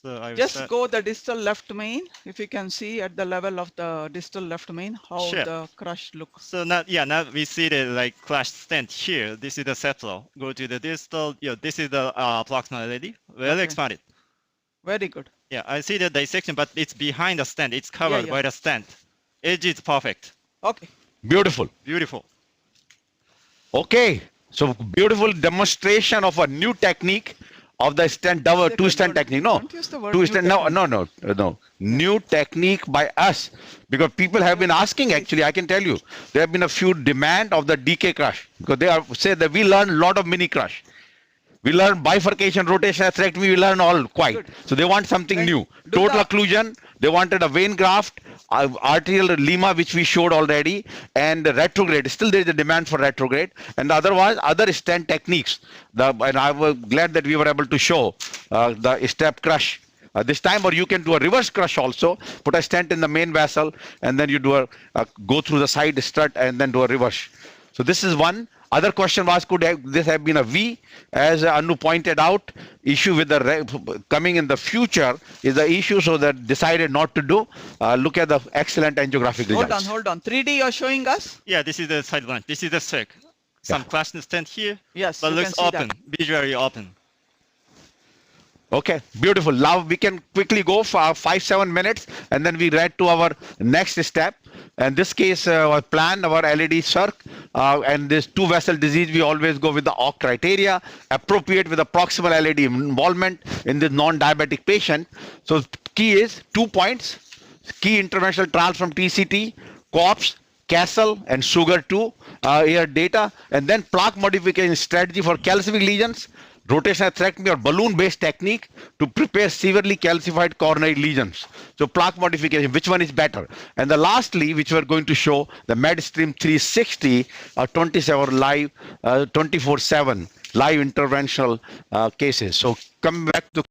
So I will Just start. go the distal left main. If you can see at the level of the distal left main, how Sure. the crush looks. So now, yeah, now we see the like crushed stent here. This is the septal. Go to the distal. Yeah, this is the proximal LED. Well Okay. expanded. Very good. Yeah, I see the dissection, but it's behind the stent. It's covered yeah. by the stent. Edge is perfect. Okay. Beautiful. Beautiful. Okay, so beautiful demonstration of a new technique of the stent double two stent technique. No, Don't use the word two new stent. No, technique. no. New technique by us, because people have been asking. Actually, I can tell you there have been a few demand of the DK crush, because they are say that we learn a lot of mini crush. We learn bifurcation, rotation, atherectomy. We learn all quite. Good. So they want something Then new. do Total the- occlusion. They wanted a vein graft, arterial lima, which we showed already, and retrograde. Still, there is a demand for retrograde. And otherwise, other stent techniques. And I was glad that we were able to show the step crush this time, or you can do a reverse crush also. Put a stent in the main vessel, and then you do go through the side strut, and then do a reverse. So this is one. Other question was, could this have been a V? As Anu pointed out, issue with the coming in the future is the issue, so that decided not to do. Look at the excellent angiographic results. Hold on. 3D you're showing us? Yeah, this is the side branch. This is the SPECT. Some crushed stent here. Yes, But you looks can see open, visually open. Okay, beautiful. Now we can quickly go for 5-7 minutes, and then we read to our next step. And this case was planned our LED circ, and this two vessel disease. We always go with the OC criteria, appropriate with the proximal LED involvement in this non-diabetic patient. So key is 2 points: key interventional trials from TCT, COPS, Castle, and Sugar 2 here data, and then plaque modification strategy for calcific lesions, rotational atherectomy or balloon-based technique to prepare severely calcified coronary lesions. So plaque modification, which one is better? And the lastly, which we're going to show, the MedStream 360 27 live, 24/7 live interventional cases. So come back to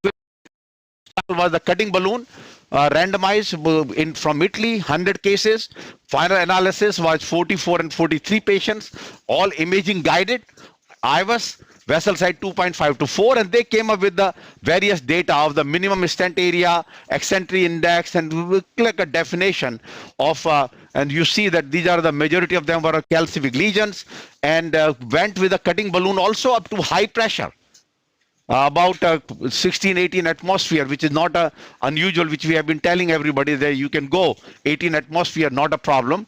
was the cutting balloon, randomized in from Italy, 100 cases. Final analysis was 44 and 43 patients, all imaging guided. I was vessel size 2.5 to 4, and they came up with the various data of the minimum stent area, eccentric index, and we will click a definition of, and you see that these are the majority of them were calcific lesions, and went with a cutting balloon also up to high pressure. About 16-18 atmosphere, which is not unusual, which we have been telling everybody that you can go 18 atmosphere, not a problem.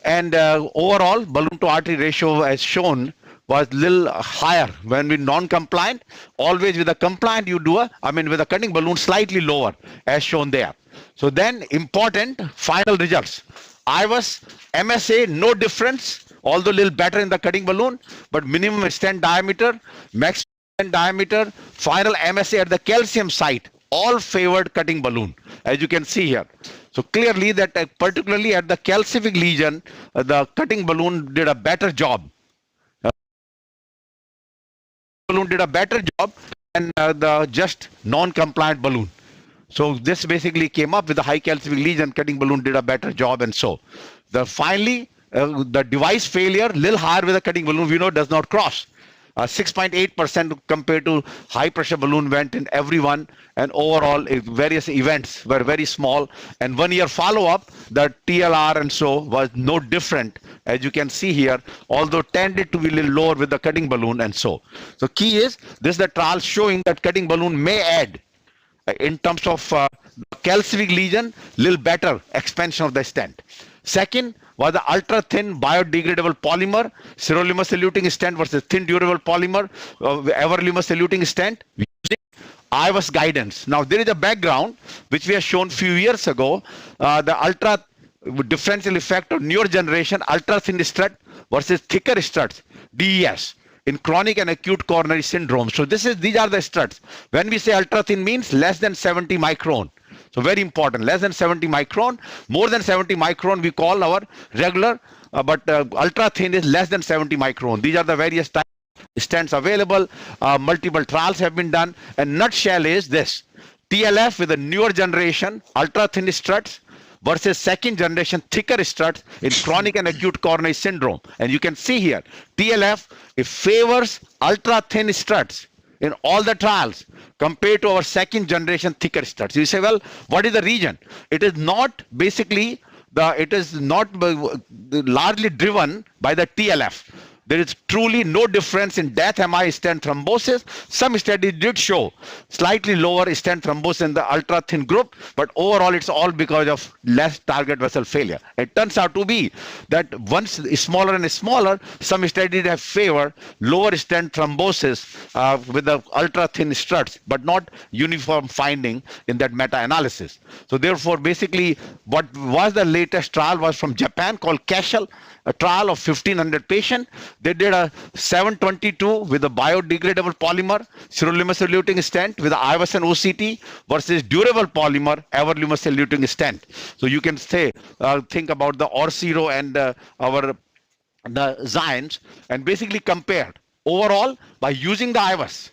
And overall balloon to artery ratio as shown was little higher when we non-compliant. Always with a compliant you do with a cutting balloon slightly lower as shown there. So then important final results. I was MSA no difference, although little better in the cutting balloon, but minimum stent diameter, max diameter, final MSA at the calcium site, all favored cutting balloon, as you can see here. So clearly that particularly at the calcific lesion, the cutting balloon did a better job. Balloon did a better job than the just non-compliant balloon. So this basically came up with the high calcific lesion, cutting balloon did a better job, and so finally the device failure little higher with the cutting balloon we know does not cross. 6.8% compared to high pressure balloon went in everyone, and overall various events were very small. And 1 year follow-up, the TLR and so was no different, as you can see here, although tended to be a little lower with the cutting balloon and so. So key is this is the trial showing that cutting balloon may add in terms of calcific lesion, little better expansion of the stent. Second was the ultra thin biodegradable polymer sirolimus eluting stent versus thin durable polymer everolimus eluting stent using IVUS guidance. Now there is a background which we have shown few years ago, the ultra differential effect of newer generation ultra thin strut versus thicker struts, DES, in chronic and acute coronary syndrome. So these are the struts. When we say ultra thin means less than 70 micron. So very important, less than 70 micron. More than 70 micron we call our regular, but ultra thin is less than 70 micron. These are the various types of stents available. Multiple trials have been done. And nutshell is this: TLF with a newer generation ultra thin struts versus second generation thicker struts in chronic and acute coronary syndrome. And you can see here, TLF, it favors ultra thin struts in all the trials compared to our second generation thicker struts. You say, well, what is the reason? It is not basically it is not largely driven by the TLF. There is truly no difference in death MI stent thrombosis. Some studies did show slightly lower stent thrombosis in the ultra thin group, but overall it's all because of less target vessel failure. It turns out to be that once smaller and smaller, some studies have favored lower stent thrombosis with the ultra thin struts, but not uniform finding in that meta-analysis. So therefore, basically, what was the latest trial was from Japan called Cashel, a trial of 1,500 patients. They did a 722 with a biodegradable polymer sirolimus eluting stent with the IVUS and OCT versus durable polymer everolimus eluting stent. So you can say, think about the Orsiro and the Xience, and basically compared overall by using the IVUS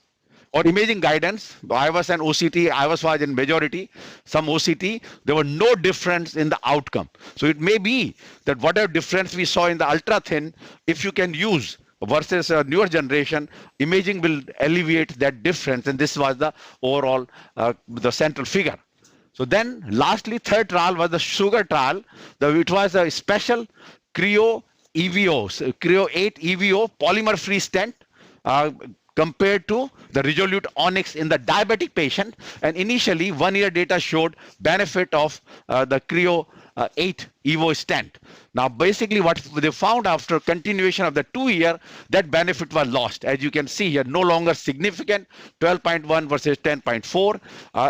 or imaging guidance, IVUS and OCT. IVUS was in majority, some OCT, there were no difference in the outcome. So it may be that whatever difference we saw in the ultra thin, if you can use versus a newer generation, imaging will alleviate that difference. And this was the overall, the central figure. So then lastly, third trial was the sugar trial. It was a special Creo EVO, Creo 8 EVO polymer free stent, compared to the Resolute Onyx in the diabetic patient. And initially, 1 year data showed benefit of the Creo 8 EVO stent. Now, basically what they found after continuation of the 2 year, that benefit was lost. As you can see here, no longer significant, 12.1 versus 10.4,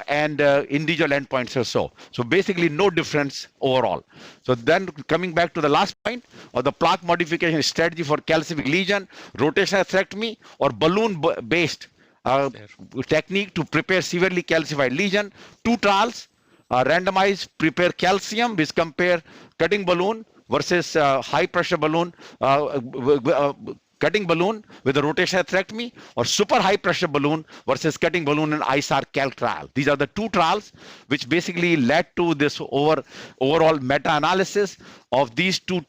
and individual endpoints or so. So basically no difference overall. So then coming back to the last point, or the plaque modification strategy for calcific lesion, rotational atherectomy, or balloon-based technique to prepare severely calcified lesion. 2 trials, randomized prepare calcium, which compare cutting balloon versus high pressure balloon, cutting balloon with a rotational atherectomy, or super high pressure balloon versus cutting balloon in ISAR calc trial. These are the 2 trials which basically led to this overall meta-analysis of these 2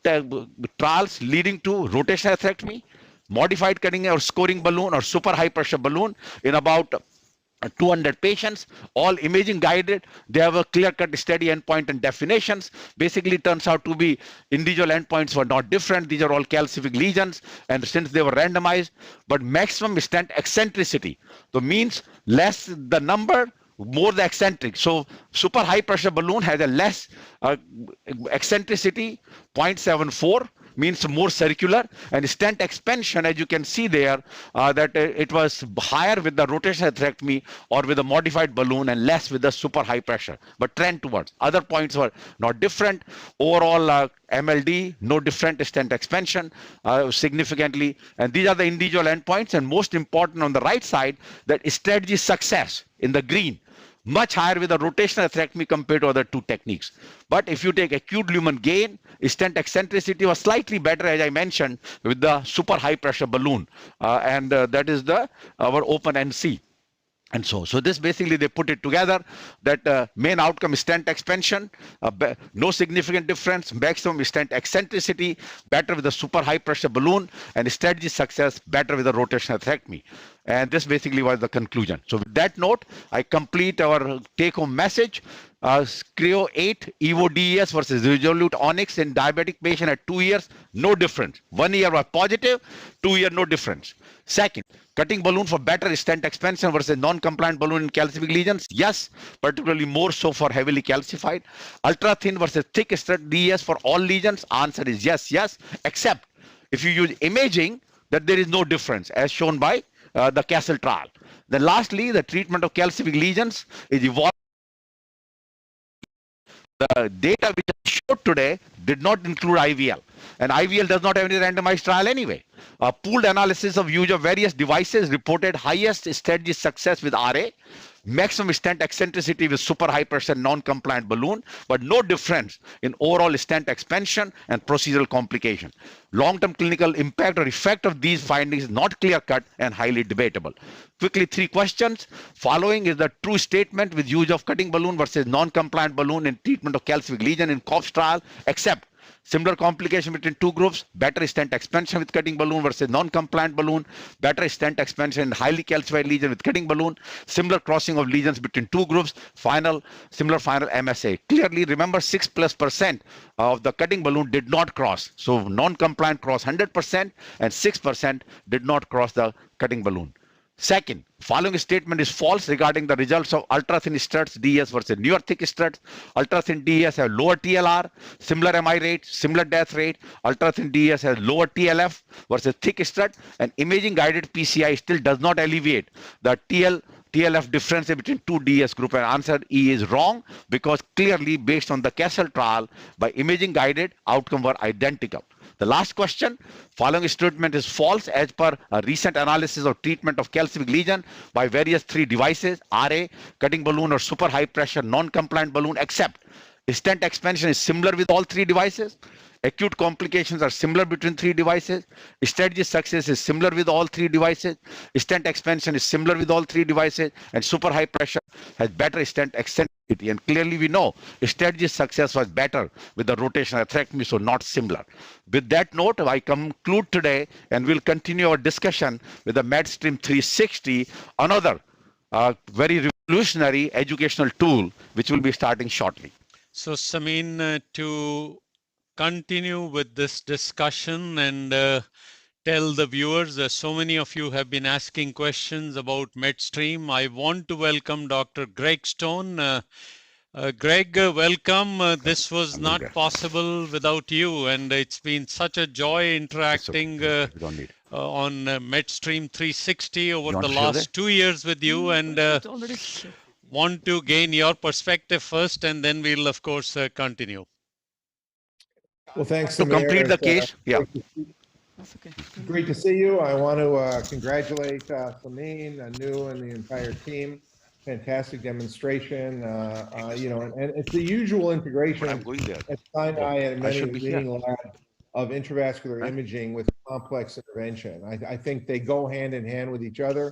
trials leading to rotational atherectomy, modified cutting or scoring balloon, or super high pressure balloon in about 200 patients, all imaging guided. They have a clear-cut steady endpoint and definitions. Basically, turns out to be individual endpoints were not different. These are all calcific lesions, and since they were randomized, but maximum stent eccentricity. So means less the number, more the eccentric. So super high pressure balloon has a less eccentricity, 0.74. means more circular, and stent expansion, as you can see there, that it was higher with the rotational atherectomy or with a modified balloon and less with the super high pressure, but trend towards. Other points were not different. Overall MLD, no different stent expansion significantly. And these are the individual endpoints, and most important on the right side, that strategy success in the green, much higher with the rotational atherectomy compared to other 2 techniques. But if you take acute lumen gain, stent eccentricity was slightly better, as I mentioned, with the super high pressure balloon, and that is our open NC. And so this basically they put it together that main outcome is stent expansion, no significant difference, maximum stent eccentricity, better with a super high pressure balloon, and strategy success, better with a rotational atherectomy. And this basically was the conclusion. So with that note, I complete our take-home message. Creo 8 Evo DES versus Resolute Onyx in diabetic patient at 2 years, no difference. 1 year was positive, 2 year no difference. Second, cutting balloon for better stent expansion versus non-compliant balloon in calcific lesions, yes, particularly more so for heavily calcified. Ultra thin versus thick stent DES for all lesions, answer is yes, yes, except if you use imaging, that there is no difference as shown by the Castle trial. Then lastly, the treatment of calcific lesions is evolving. The data which I showed today did not include IVL, and IVL does not have any randomized trial anyway. A pooled analysis of use of various devices reported highest strategy success with RA, maximum stent eccentricity with super high pressure non-compliant balloon, but no difference in overall stent expansion and procedural complication. Long-term clinical impact or effect of these findings is not clear-cut and highly debatable. Quickly, 3 questions. Following is the true statement with use of cutting balloon versus non-compliant balloon in treatment of calcific lesion in COPS trial, except similar complication between 2 groups, better stent expansion with cutting balloon versus non-compliant balloon, better stent expansion in highly calcified lesion with cutting balloon, similar crossing of lesions between 2 groups, similar final MSA. Clearly, remember 6+% of the cutting balloon did not cross. So non-compliant crossed 100% and 6% did not cross the cutting balloon. Second, following statement is false regarding the results of ultra-thin struts DES versus newer thick struts. Ultra-thin DES have lower TLR, similar MI rate, similar death rate. Ultra-thin DES has lower TLF versus thick strut, and imaging-guided PCI still does not alleviate the TLF difference between 2 DS group, and answer E is wrong because clearly based on the Castle trial by imaging guided outcome were identical. The last question, following statement is false as per a recent analysis of treatment of calcific lesion by various 3 devices, RA, cutting balloon or super high pressure non-compliant balloon, except stent expansion is similar with all 3 devices. Acute complications are similar between 3 devices. Strategy success is similar with all 3 devices. Stent expansion is similar with all 3 devices. And super high pressure has better stent eccentricity. And clearly we know strategy success was better with the rotational atherectomy, so not similar. With that note, I conclude today and we'll continue our discussion with the MedStream 360, another very revolutionary educational tool, which will be starting shortly. So, Samin, to continue with this discussion and tell the viewers, so many of you have been asking questions about MedStream. I want to welcome Dr. Greg Stone. Greg, welcome. This was not possible without you, and it's been such a joy interacting on MedStream 360 over the last 2 years with you, and want to gain your perspective first, and then we'll, of course, continue. Well, thanks, To Samir. complete the case, yeah. That's okay. Great to see you. I want to congratulate Samin, Anu, and the entire team. Fantastic demonstration. And it's the usual integration I'm going there. at Sinai and many should be leading labs of intravascular imaging with complex intervention. I think they go hand in hand with each other,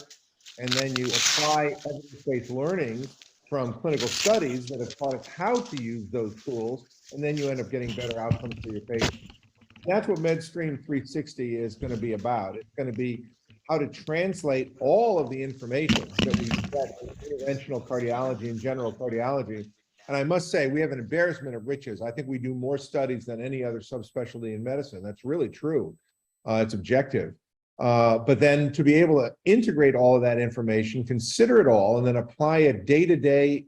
and then you apply evidence-based learning from clinical studies that have taught us how to use those tools, and then you end up getting better outcomes for your patients. That's what MedStream 360 is going to be about. It's going to be how to translate all of the information that we get in interventional cardiology and general cardiology. And I must say, we have an embarrassment of riches. I think we do more studies than any other subspecialty in medicine. That's really true. It's objective. But then to be able to integrate all of that information, consider it all, and then apply it day-to-day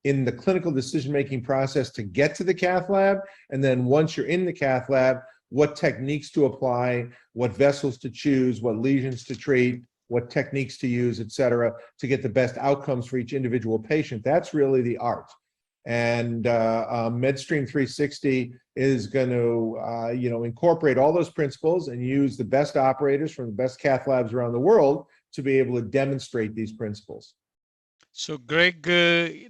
in the clinical decision-making process to get to the cath lab. And then once you're in the cath lab, what techniques to apply, what vessels to choose, what lesions to treat, what techniques to use, et cetera, to get the best outcomes for each individual patient. That's really the art. And MedStream 360 is going to, incorporate all those principles and use the best operators from the best cath labs around the world to be able to demonstrate these principles. So, Greg,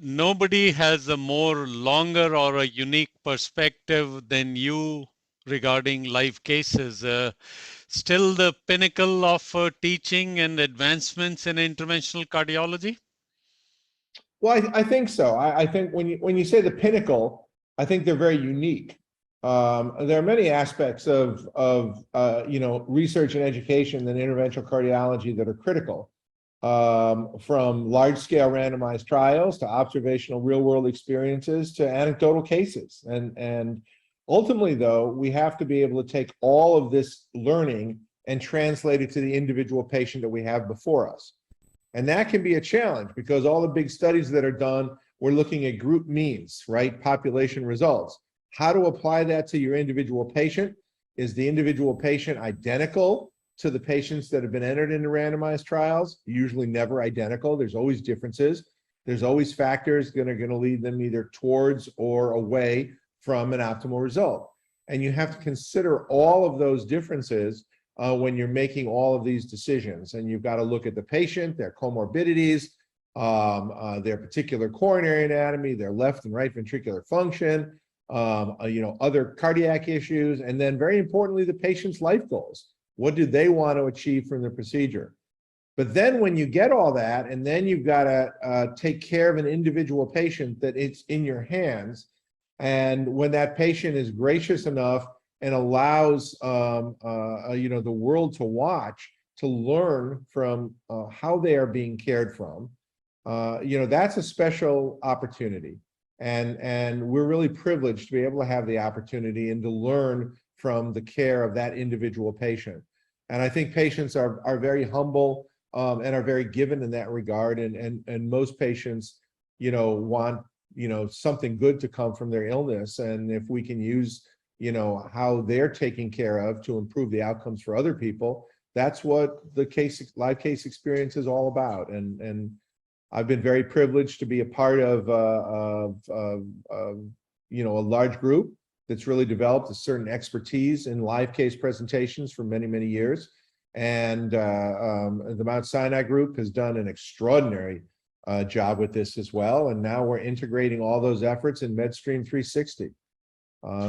nobody has a more longer or a unique perspective than you regarding live cases. Still the pinnacle of teaching and advancements in interventional cardiology? Well, I think so. I think when you say the pinnacle, I think they're very unique. There are many aspects of research and education in interventional cardiology that are critical, from large-scale randomized trials to observational real-world experiences to anecdotal cases. And ultimately, though, we have to be able to take all of this learning and translate it to the individual patient that we have before us. And that can be a challenge because all the big studies that are done, we're looking at group means, right? Population results. How to apply that to your individual patient? Is the individual patient identical to the patients that have been entered into randomized trials? Usually never identical. There's always differences. There's always factors that are going to lead them either towards or away from an optimal result. And you have to consider all of those differences when you're making all of these decisions. And you've got to look at the patient, their comorbidities, their particular coronary anatomy, their left and right ventricular function, other cardiac issues, and then very importantly, the patient's life goals. What do they want to achieve from the procedure? But then when you get all that, and then you've got to take care of an individual patient that it's in your hands, and when that patient is gracious enough and allows the world to watch, to learn from how they are being cared from, that's a special opportunity. And we're really privileged to be able to have the opportunity and to learn from the care of that individual patient. And I think patients are very humble and are very given in that regard. And most patients, want, something good to come from their illness. And if we can use, how they're taken care of to improve the outcomes for other people, that's what the live case experience is all about. And I've been very privileged to be a part of a large group that's really developed a certain expertise in live case presentations for many, many years. And the Mount Sinai group has done an extraordinary job with this as well. And now we're integrating all those efforts in MedStream 360.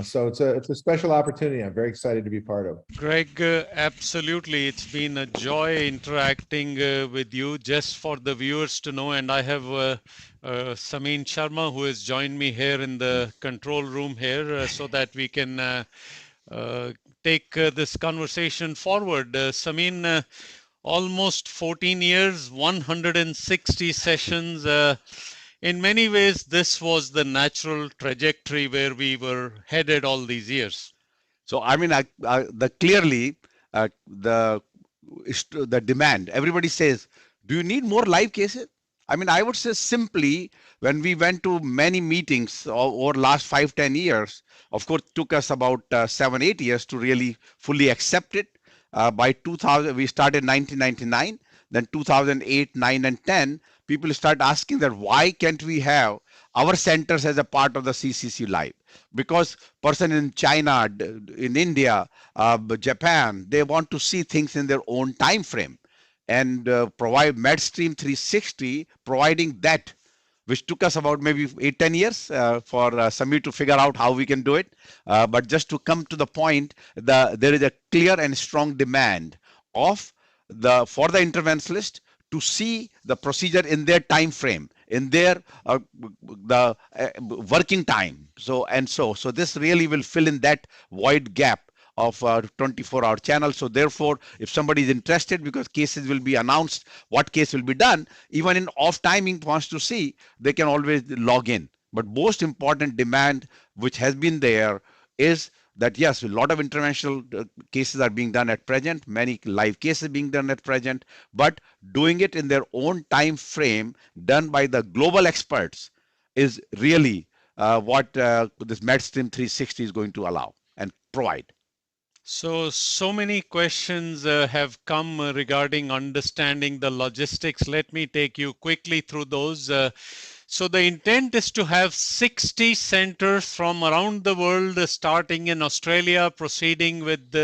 So it's a special opportunity. I'm very excited to be part of. Greg, absolutely. It's been a joy interacting with you. Just for the viewers to know, and I have Samin Sharma, who has joined me here in the control room here so that we can take this conversation forward. Samin, almost 14 years, 160 sessions. In many ways, this was the natural trajectory where we were headed all these years. So, I mean, clearly the demand, everybody says, do you need more live cases? I mean, I would say simply when we went to many meetings over last 5-10 years, of course, it took us about 7-8 years to really fully accept it. By 2000, we started 1999, then 2008, 9, and 10. People start asking that why can't we have our centers as a part of the CCC Live? Because person in China, in India, Japan, they want to see things in their own time frame, and provide MedStream 360, providing that, which took us about maybe 8-10 years for Samir to figure out how we can do it. But just to come to the point, there is a clear and strong demand for the interventionalist to see the procedure in their time frame, in their working time. So this really will fill in that void gap of 24-hour channel. So therefore, if somebody is interested, because cases will be announced, what case will be done, even in off timing wants to see, they can always log in. But most important demand which has been there is that yes, a lot of interventional cases are being done at present, many live cases being done at present, but doing it in their own time frame, done by the global experts, is really what this MedStream 360 is going to allow and provide. So many questions have come regarding understanding the logistics. Let me take you quickly through those. So the intent is to have 60 centers from around the world, starting in Australia, proceeding with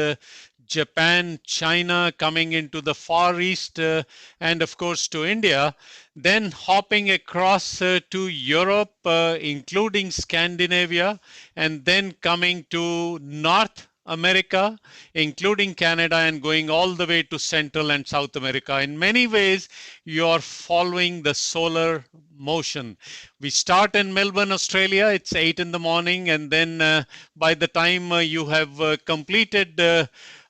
Japan, China, coming into the Far East, and of course to India, then hopping across to Europe, including Scandinavia, and then coming to North America, including Canada, and going all the way to Central and South America. In many ways, you're following the solar motion. We start in Melbourne, Australia. It's 8 in the morning, and then by the time you have completed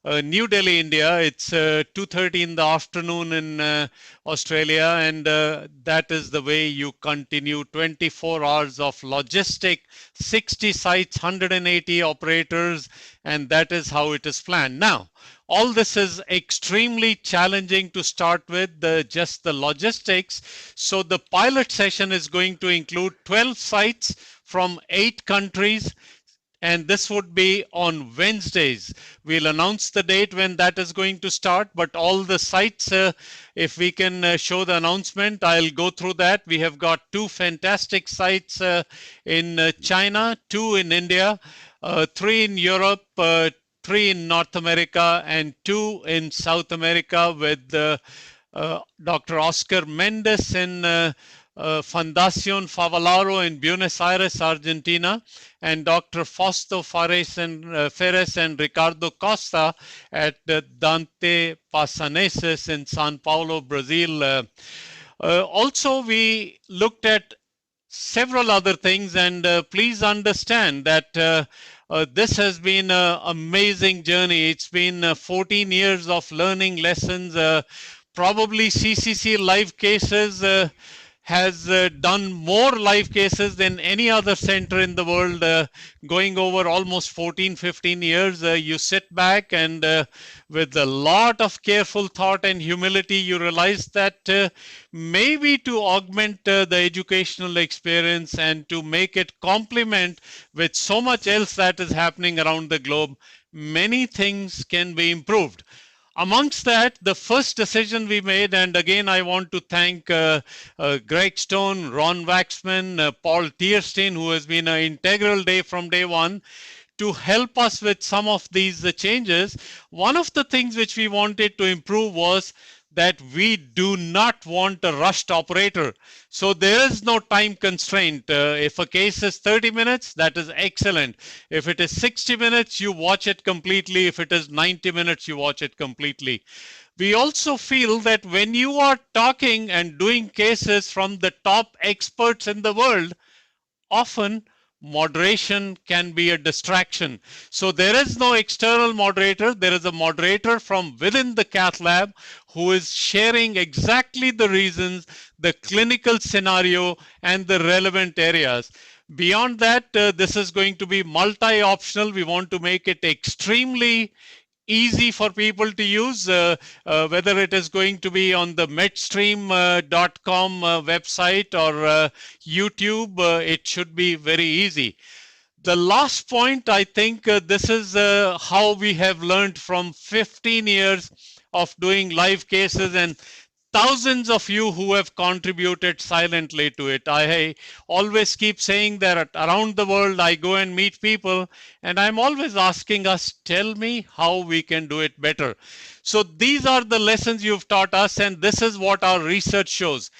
New Delhi, India, it's 2:30 in the afternoon in Australia, and that is the way you continue 24 hours of logistic, 60 sites, 180 operators, and that is how it is planned. Now, all this is extremely challenging to start with, just the logistics. So the pilot session is going to include 12 sites from 8 countries, and this would be on Wednesdays. We'll announce the date when that is going to start, but all the sites, if we can show the announcement, I'll go through that. We have got 2 fantastic sites in China, 2 in India, 3 in Europe, 3 in North America, and 2 in South America with Dr. Oscar Mendes in Fundación Favalaro in Buenos Aires, Argentina, and Dr. Fausto Ferres and Ricardo Costa at Dante Passaneses in Sao Paulo, Brazil. Also, we looked at several other things, and please understand that this has been an amazing journey. It's been 14 years of learning lessons. Probably CCC live cases has done more live cases than any other center in the world, going over almost 14, 15 years. You sit back and with a lot of careful thought and humility, you realize that maybe to augment the educational experience and to make it complement with so much else that is happening around the globe, many things can be improved. Amongst that, the first decision we made, and again, I want to thank Greg Stone, Ron Waxman, Paul Tierstein, who has been an integral from day one, to help us with some of these changes. One of the things which we wanted to improve was that we do not want a rushed operator. So there is no time constraint. If a case is 30 minutes, that is excellent. If it is 60 minutes, you watch it completely. If it is 90 minutes, you watch it completely. We also feel that when you are talking and doing cases from the top experts in the world, often moderation can be a distraction. So there is no external moderator. There is a moderator from within the cath lab who is sharing exactly the reasons, the clinical scenario, and the relevant areas. Beyond that, this is going to be multi-optional. We want to make it extremely easy for people to use, whether it is going to be on the medstream.com website or YouTube, it should be very easy. The last point, I think this is how we have learned from 15 years of doing live cases and thousands of you who have contributed silently to it. I always keep saying that around the world I go and meet people and I'm always asking us, tell me how we can do it better. So these are the lessons you've taught us, and this is what our research shows.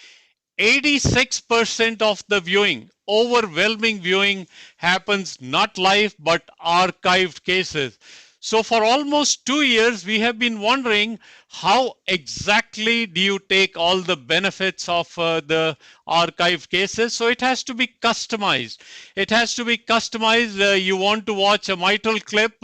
86% of the viewing, overwhelming viewing, happens not live but archived cases. So for almost 2 years, we have been wondering how exactly do you take all the benefits of the archived cases. So it has to be customized. It has to be customized. You want to watch a mitral clip,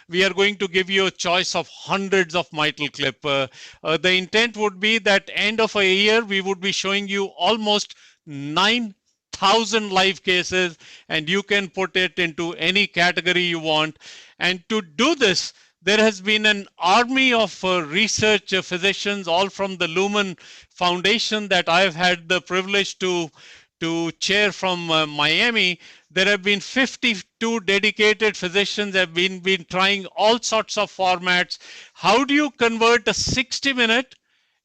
we are going to give you a choice of hundreds of mitral clip. The intent would be that end of a year, we would be showing you almost 9,000 live cases, and you can put it into any category you want. And to do this, there has been an army of research physicians, all from the Lumen Foundation that I've had the privilege to chair from Miami. There have been 52 dedicated physicians have been trying all sorts of formats. How do you convert a 60-minute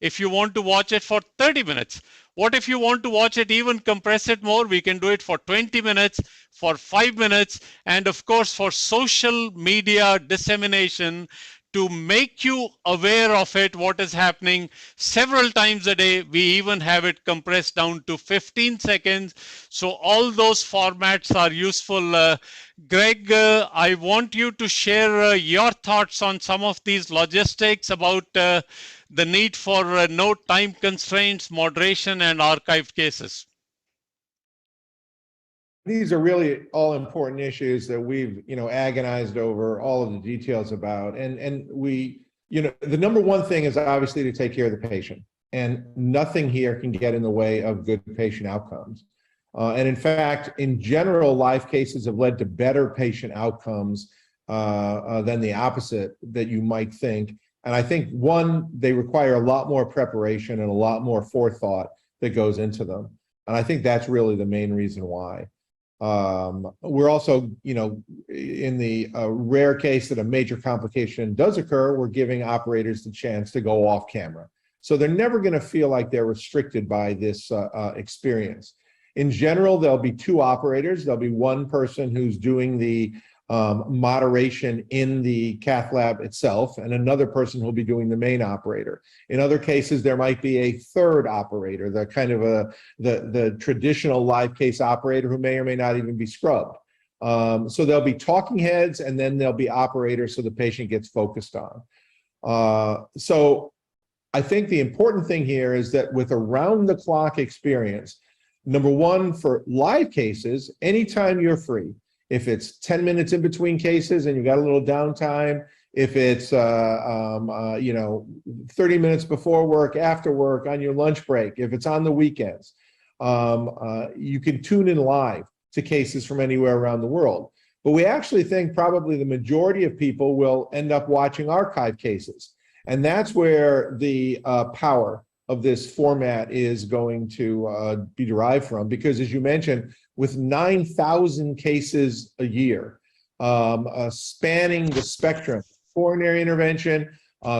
if you want to watch it for 30 minutes? What if you want to watch it, even compress it more? We can do it for 20 minutes, for 5 minutes, and of course for social media dissemination, to make you aware of it, what is happening several times a day. We even have it compressed down to 15 seconds. So all those formats are useful. Greg, I want you to share your thoughts on some of these logistics about the need for no time constraints, moderation, and archived cases. These are really all important issues that we've, agonized over all of the details about. And we, the number one thing is obviously to take care of the patient, and nothing here can get in the way of good patient outcomes. And in fact, in general, live cases have led to better patient outcomes than the opposite that you might think. And I think, one, they require a lot more preparation and a lot more forethought that goes into them. And I think that's really the main reason why. We're also, in the rare case that a major complication does occur, we're giving operators the chance to go off camera. So they're never going to feel like they're restricted by this experience. In general, there'll be two operators. There'll be one person who's doing the moderation in the cath lab itself, and another person who'll be doing the main operator. In other cases, there might be a third operator, the kind of the traditional live case operator who may or may not even be scrubbed. So there'll be talking heads, and then there'll be operators so the patient gets focused on. So I think the important thing here is that with around-the-clock experience, number one, for live cases, anytime you're free, if it's 10 minutes in between cases and you got a little downtime, if it's 30 minutes before work, after work, on your lunch break, if it's on the weekends, you can tune in live to cases from anywhere around the world. But we actually think probably the majority of people will end up watching archive cases. And that's where the power of this format is going to be derived from, because as you mentioned, with 9,000 cases a year, spanning the spectrum, coronary intervention,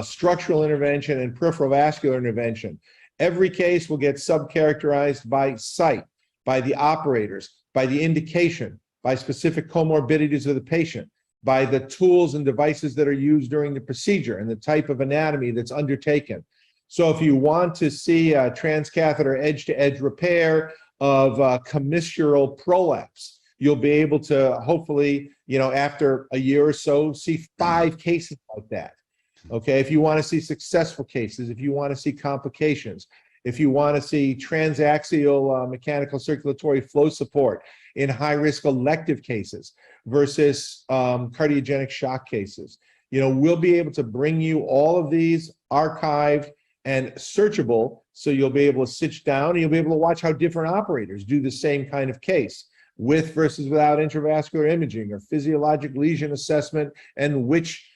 structural intervention, and peripheral vascular intervention, every case will get subcharacterized by site, by the operators, by the indication, by specific comorbidities of the patient, by the tools and devices that are used during the procedure and the type of anatomy that's undertaken. So if you want to see a transcatheter edge-to-edge repair of commissural prolapse, you'll be able to hopefully, after a year or so, see 5 cases like that. Okay, if you want to see successful cases, if you want to see complications, if you want to see transaxial mechanical circulatory flow support in high-risk elective cases versus cardiogenic shock cases, we'll be able to bring you all of these archived and searchable, so you'll be able to sit down and you'll be able to watch how different operators do the same kind of case, with versus without intravascular imaging or physiologic lesion assessment, and which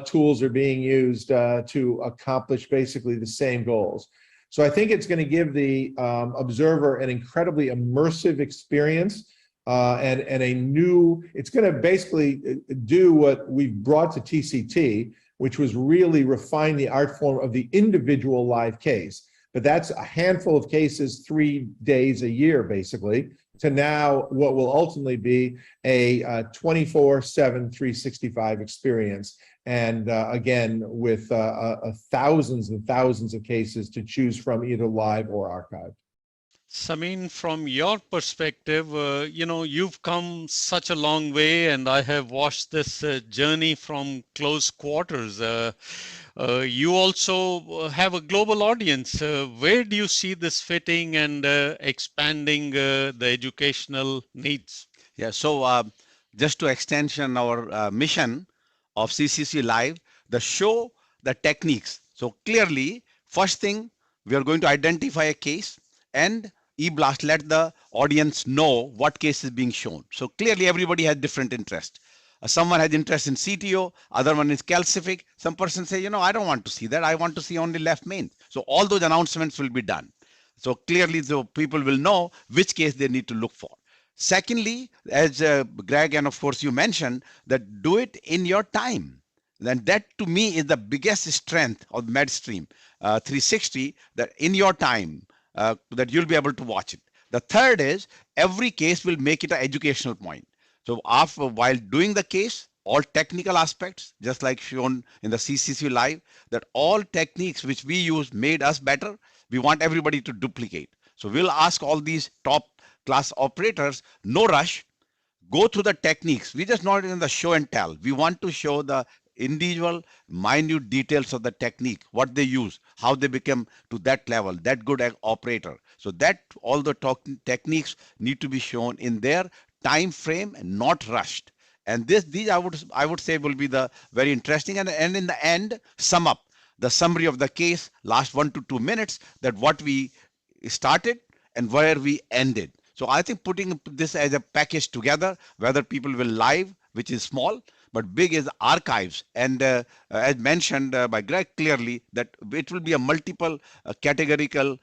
tools are being used to accomplish basically the same goals. So I think it's going to give the observer an incredibly immersive experience and a new, it's going to basically do what we've brought to TCT, which was really refine the art form of the individual live case. But that's a handful of cases, 3 days a year, basically, to now what will ultimately be a 24/7, 365 experience. And again, with thousands and thousands of cases to choose from, either live or archived. Samin, from your perspective, you've come such a long way, and I have watched this journey from close quarters. You also have a global audience. Where do you see this fitting and expanding the educational needs? Yeah, so just to extension our mission of CCC Live, the show, the techniques. So clearly, first thing, we are going to identify a case and e-blast, let the audience know what case is being shown. So clearly everybody has different interest. Someone has interest in CTO, other one is calcific. Some person say, I don't want to see that. I want to see only left main. So all those announcements will be done. So clearly the people will know which case they need to look for. Secondly, as Greg and of course you mentioned, that do it in your time. Then that to me is the biggest strength of MedStream 360, that in your time, that you'll be able to watch it. The third is every case will make it an educational point. So while doing the case, all technical aspects, just like shown in the CCC Live, that all techniques which we use made us better. We want everybody to duplicate. So we'll ask all these top class operators, no rush, go through the techniques. We just not in the show and tell. We want to show the individual minute details of the technique, what they use, how they become to that level, that good operator. So that all the techniques need to be shown in their time frame and not rushed. And these I would say will be the very interesting, and in the end sum up the summary of the case, last 1 to 2 minutes, that what we started and where we ended. So I think putting this as a package together, whether people will live, which is small, but big is archives. And as mentioned by Greg clearly, that it will be a multiple categorical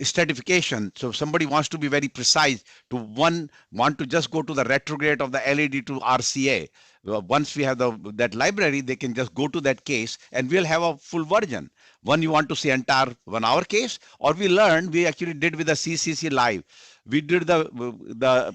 stratification. So if somebody wants to be very precise, to want to just go to the retrograde of the LED to RCA. Once we have that library, they can just go to that case and we'll have a full version. One you want to see entire 1 hour case, or we actually did with the CCC Live. We did the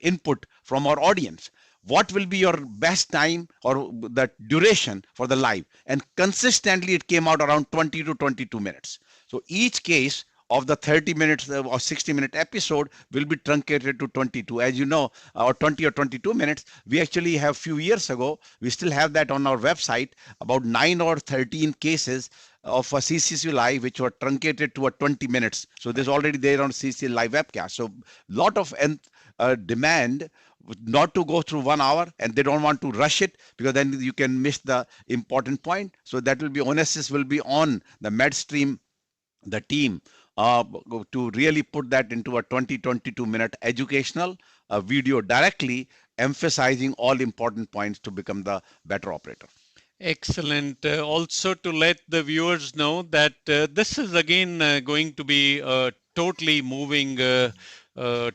input from our audience. What will be your best time or the duration for the live? And consistently it came out around 20 to 22 minutes. So each case of the 30 minutes or 60-minute episode will be truncated to 22, as you know, or 20 or 22 minutes. We actually have few years ago, we still have that on our website, about 9 or 13 cases of a CCC Live which were truncated to a 20 minutes. So there's already there on CCC Live webcast. So lot of demand not to go through 1 hour, and they don't want to rush it because then you can miss the important point. So that will be, onus will be on the MedStream, the team, to really put that into a 22 minute educational video directly emphasizing all important points to become the better operator. Excellent. Also to let the viewers know that this is again going to be a totally moving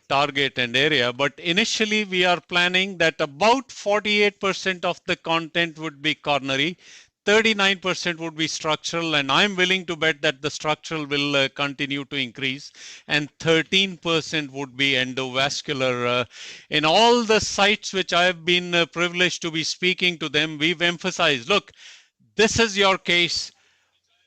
target and area, but initially we are planning that about 48% of the content would be coronary, 39% would be structural, and I'm willing to bet that the structural will continue to increase, and 13% would be endovascular. In all the sites which I've been privileged to be speaking to them, we've emphasized, look, this is your case.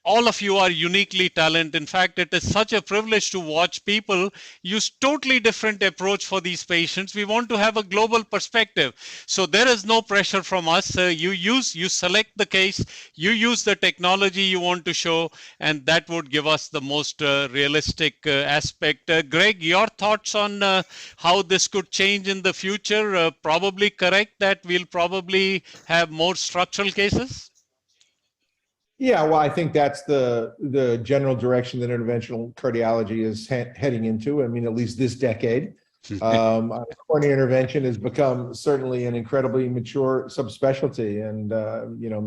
All of you are uniquely talented. In fact, it is such a privilege to watch people use totally different approach for these patients. We want to have a global perspective. So there is no pressure from us. You select the case, you use the technology you want to show, and that would give us the most realistic aspect. Greg, your thoughts on how this could change in the future? Probably correct that we'll probably have more structural cases? Yeah, well, I think that's the general direction that interventional cardiology is heading into. I mean, at least this decade. Coronary intervention has become certainly an incredibly mature subspecialty, and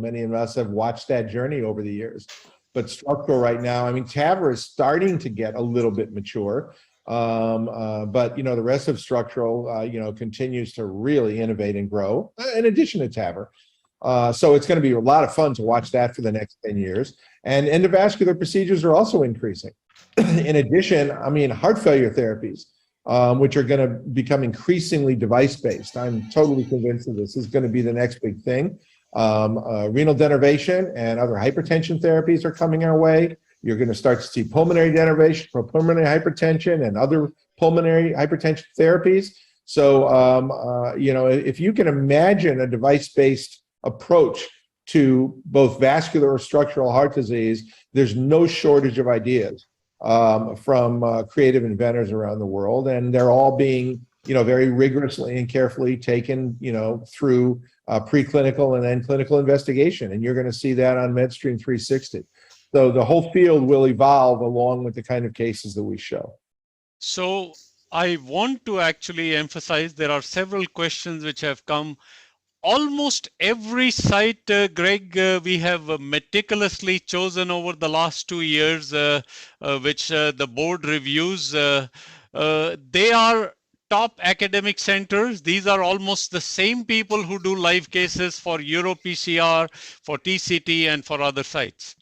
many of us have watched that journey over the years. But structural right now, I mean, TAVR is starting to get a little bit mature, but the rest of structural, continues to really innovate and grow. In addition to TAVR. So it's going to be a lot of fun to watch that for the next 10 years. And endovascular procedures are also increasing. In addition, I mean, heart failure therapies, which are going to become increasingly device-based. I'm totally convinced that this is going to be the next big thing. Renal denervation and other hypertension therapies are coming our way. You're going to start to see pulmonary denervation for pulmonary hypertension and other pulmonary hypertension therapies. So, if you can imagine a device-based approach to both vascular or structural heart disease, there's no shortage of ideas from creative inventors around the world, and they're all being very rigorously and carefully taken through preclinical and then clinical investigation, and you're going to see that on MedStream 360. So the whole field will evolve along with the kind of cases that we show. So I want to actually emphasize there are several questions which have come. Almost every site, Greg, we have meticulously chosen over the last 2 years, which the board reviews. They are top academic centers. These are almost the same people who do live cases for EuroPCR, for TCT, and for other sites.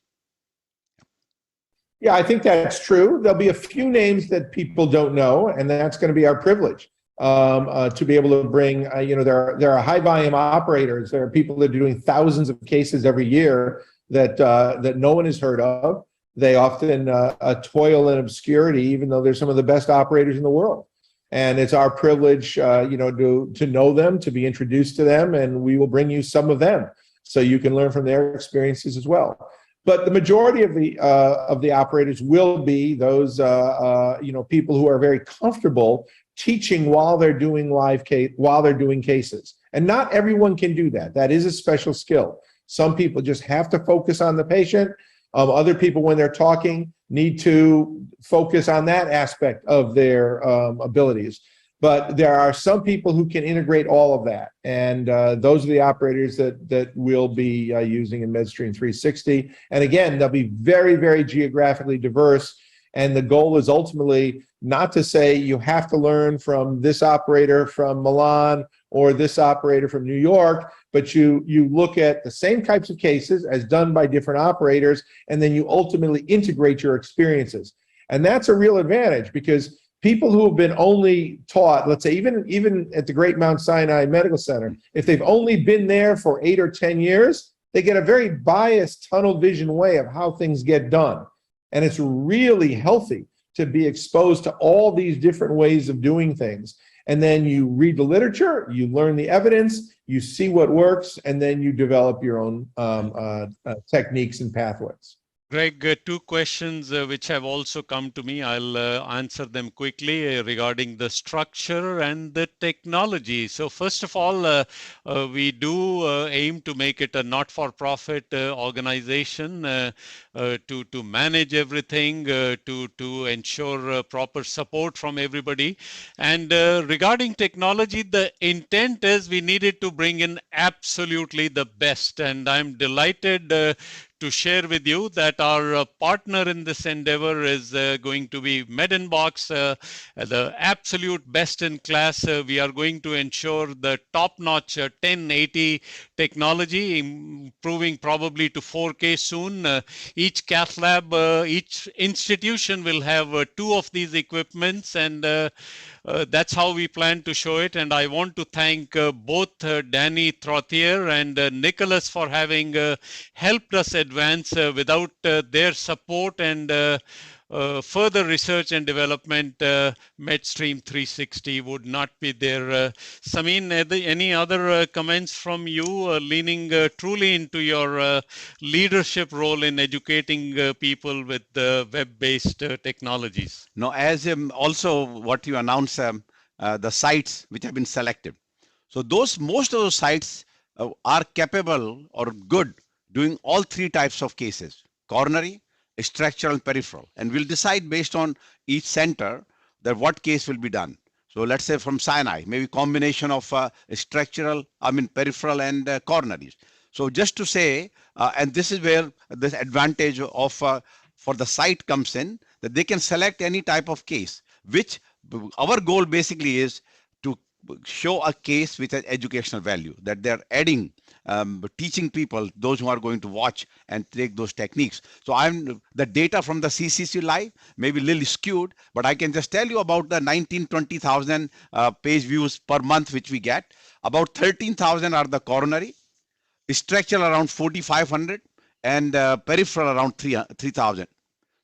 Yeah, I think that's true. There'll be a few names that people don't know, and that's going to be our privilege. to be able to bring, there are high volume operators. There are people that are doing thousands of cases every year that no one has heard of. They often toil in obscurity, even though they're some of the best operators in the world. And it's our privilege, to know them, to be introduced to them, and we will bring you some of them so you can learn from their experiences as well. But the majority of the operators will be those people who are very comfortable teaching while they're doing cases. And not everyone can do that. That is a special skill. Some people just have to focus on the patient. Other people, when they're talking, need to focus on that aspect of their abilities. But there are some people who can integrate all of that. And those are the operators that we'll be using in MedStream 360. And again, they'll be very, very geographically diverse. And the goal is ultimately not to say you have to learn from this operator from Milan or this operator from New York, but you look at the same types of cases as done by different operators, and then you ultimately integrate your experiences. And that's a real advantage, because people who have been only taught, let's say even at the Great Mount Sinai Medical Center, if they've only been there for 8 or 10 years, they get a very biased tunnel vision way of how things get done. And it's really healthy to be exposed to all these different ways of doing things. And then you read the literature, you learn the evidence, you see what works, and then you develop your own techniques and pathways. Greg, two questions which have also come to me. I'll answer them quickly regarding the structure and the technology. So first of all, we do aim to make it a not-for-profit organization to manage everything, to ensure proper support from everybody. And regarding technology, the intent is we needed to bring in absolutely the best. And I'm delighted to share with you that our partner in this endeavor is going to be Medinbox, the absolute best in class. We are going to ensure the top-notch 1080 technology, improving probably to 4K soon. Each cath lab, each institution will have 2 of these equipments, and that's how we plan to show it. And I want to thank both Danny Trottier and Nicholas for having helped us advance. Without their support and further research and development, MedStream 360 would not be there. Samin, any other comments from you, leaning truly into your leadership role in educating people with web-based technologies? No, as also what you announced, the sites which have been selected. So most of those sites are capable or good doing all 3 types of cases: coronary, structural, and peripheral. And we'll decide based on each center that what case will be done. So let's say from Sinai, maybe combination of peripheral and coronaries. So just to say, and this is where this advantage of for the site comes in, that they can select any type of case, which our goal basically is to show a case which has educational value, that they're adding, teaching people, those who are going to watch and take those techniques. So the data from the CCC Live may be a little skewed, but I can just tell you about the 20,000 page views per month which we get. About 13,000 are the coronary, structural around 4,500, and peripheral around 3,000.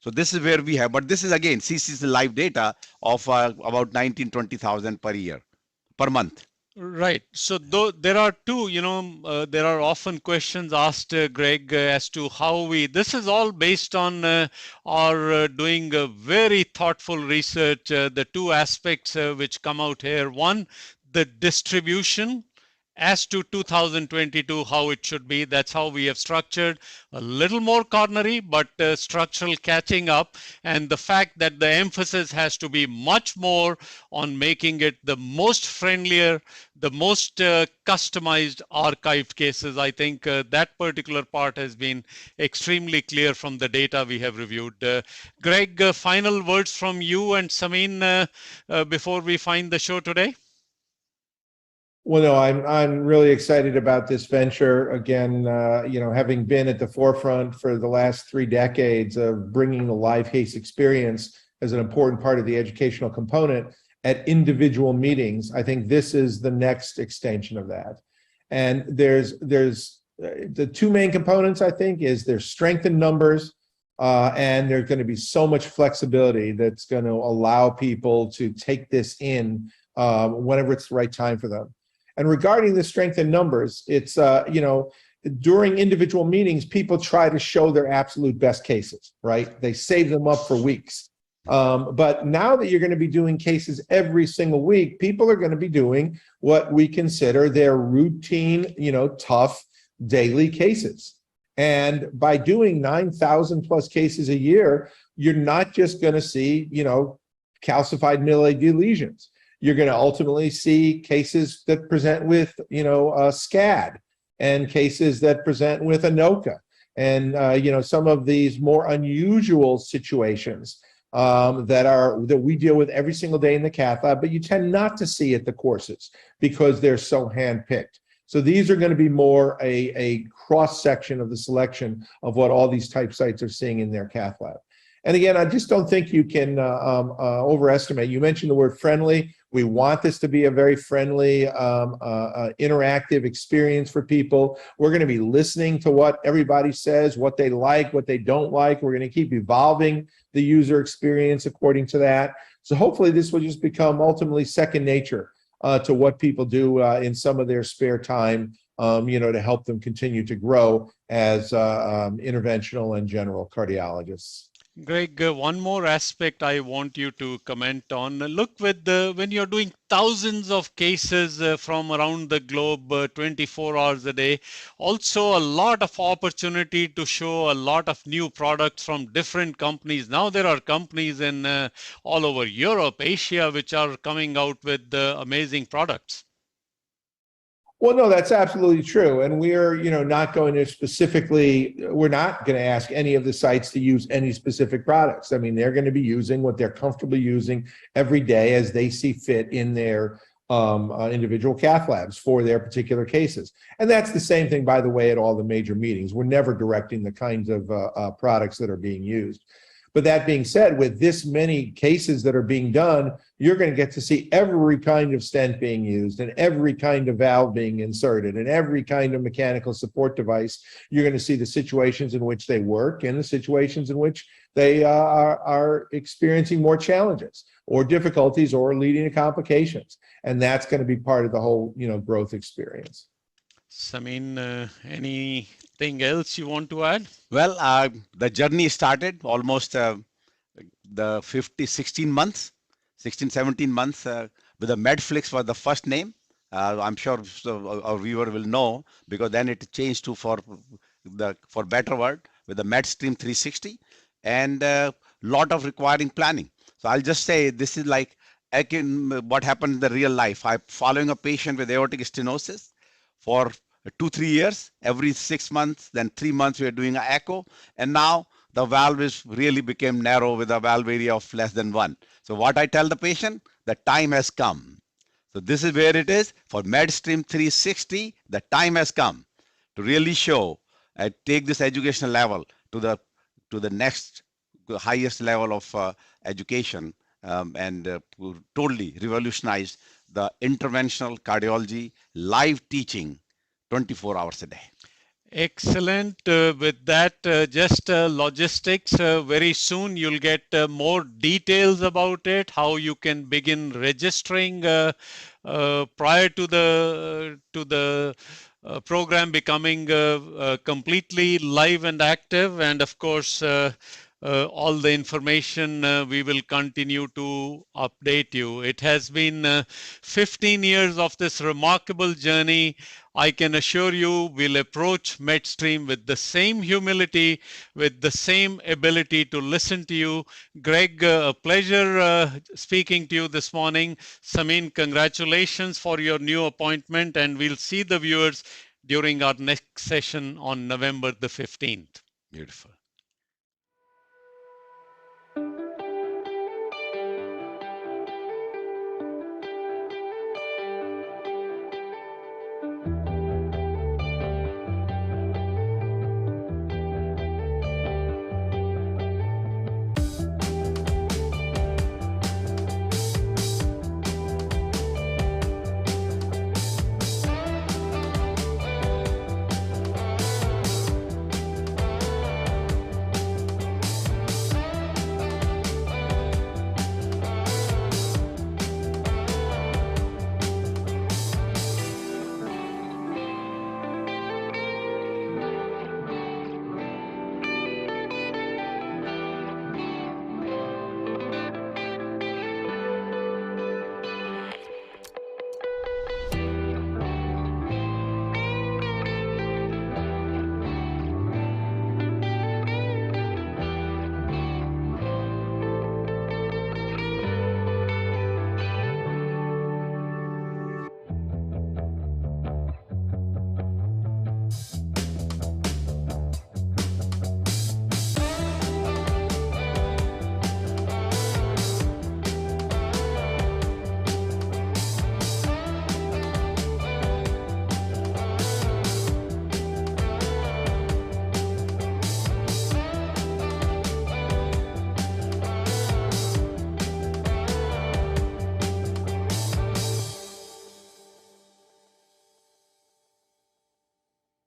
So this is where we have, but this is again CCC Live data of about 20,000 per month. Right. So there are 2, there are often questions asked, Greg, as to how this is all based on our doing a very thoughtful research. The 2 aspects which come out here: one, the distribution as to 2022, how it should be. That's how we have structured a little more coronary, but structural catching up. And the fact that the emphasis has to be much more on making it the most friendlier, the most customized archived cases. I think that particular part has been extremely clear from the data we have reviewed. Greg, final words from you and Samin before we find the show today? Well, no, I'm really excited about this venture. Again, having been at the forefront for the last 3 decades of bringing the live case experience as an important part of the educational component, at individual meetings, I think this is the next extension of that. And there's the two main components, I think, is there's strength in numbers, and there's going to be so much flexibility that's going to allow people to take this in whenever it's the right time for them. And regarding the strength in numbers, it's, during individual meetings, people try to show their absolute best cases, right? They save them up for weeks. But now that you're going to be doing cases every single week, people are going to be doing what we consider their routine, tough daily cases. And by doing 9,000 plus cases a year, you're not just going to see, calcified middle AD lesions. You're going to ultimately see cases that present with, SCAD, and cases that present with ANOCA, and some of these more unusual situations that we deal with every single day in the cath lab, but you tend not to see at the courses because they're so hand-picked. So these are going to be more a cross-section of the selection of what all these type sites are seeing in their cath lab. And again, I just don't think you can overestimate. You mentioned the word friendly. We want this to be a very friendly, interactive experience for people. We're going to be listening to what everybody says, what they like, what they don't like. We're going to keep evolving the user experience according to that. So hopefully this will just become ultimately second nature to what people do in some of their spare time, to help them continue to grow as interventional and general cardiologists. Greg, one more aspect I want you to comment on. Look, when you're doing thousands of cases from around the globe, 24 hours a day, also a lot of opportunity to show a lot of new products from different companies. Now there are companies in all over Europe, Asia, which are coming out with amazing products. Well, no, that's absolutely true. And we're, not going to we're not going to ask any of the sites to use any specific products. I mean, they're going to be using what they're comfortable using every day as they see fit in their individual cath labs for their particular cases. And that's the same thing, by the way, at all the major meetings. We're never directing the kinds of products that are being used. But that being said, with this many cases that are being done, you're going to get to see every kind of stent being used and every kind of valve being inserted and every kind of mechanical support device. You're going to see the situations in which they work and the situations in which they are experiencing more challenges or difficulties or leading to complications. And that's going to be part of the whole, growth experience. Samin, anything else you want to add? Well, the journey started almost the 16 months, 16, 17 months with the Medflix was the first name. I'm sure our viewer will know because then it changed to for better word with the MedStream 360 and lot of requiring planning. So I'll just say this is like what happened in the real life. I'm following a patient with aortic stenosis for 2-3 years, every 6 months, then 3 months we are doing an echo, and now the valve is really became narrow with a valve area of less than 1. So what I tell the patient, the time has come. So this is where it is for MedStream 360. The time has come to really show and take this educational level to the next highest level of education and totally revolutionize the interventional cardiology live teaching 24 hours a day. Excellent. With that, just logistics. Very soon you'll get more details about it, how you can begin registering prior to the program becoming completely live and active. And of course, all the information we will continue to update you. It has been 15 years of this remarkable journey. I can assure you we'll approach MedStream with the same humility, with the same ability to listen to you. Greg, a pleasure speaking to you this morning. Samin, congratulations for your new appointment, and we'll see the viewers during our next session on November the 15th. Beautiful.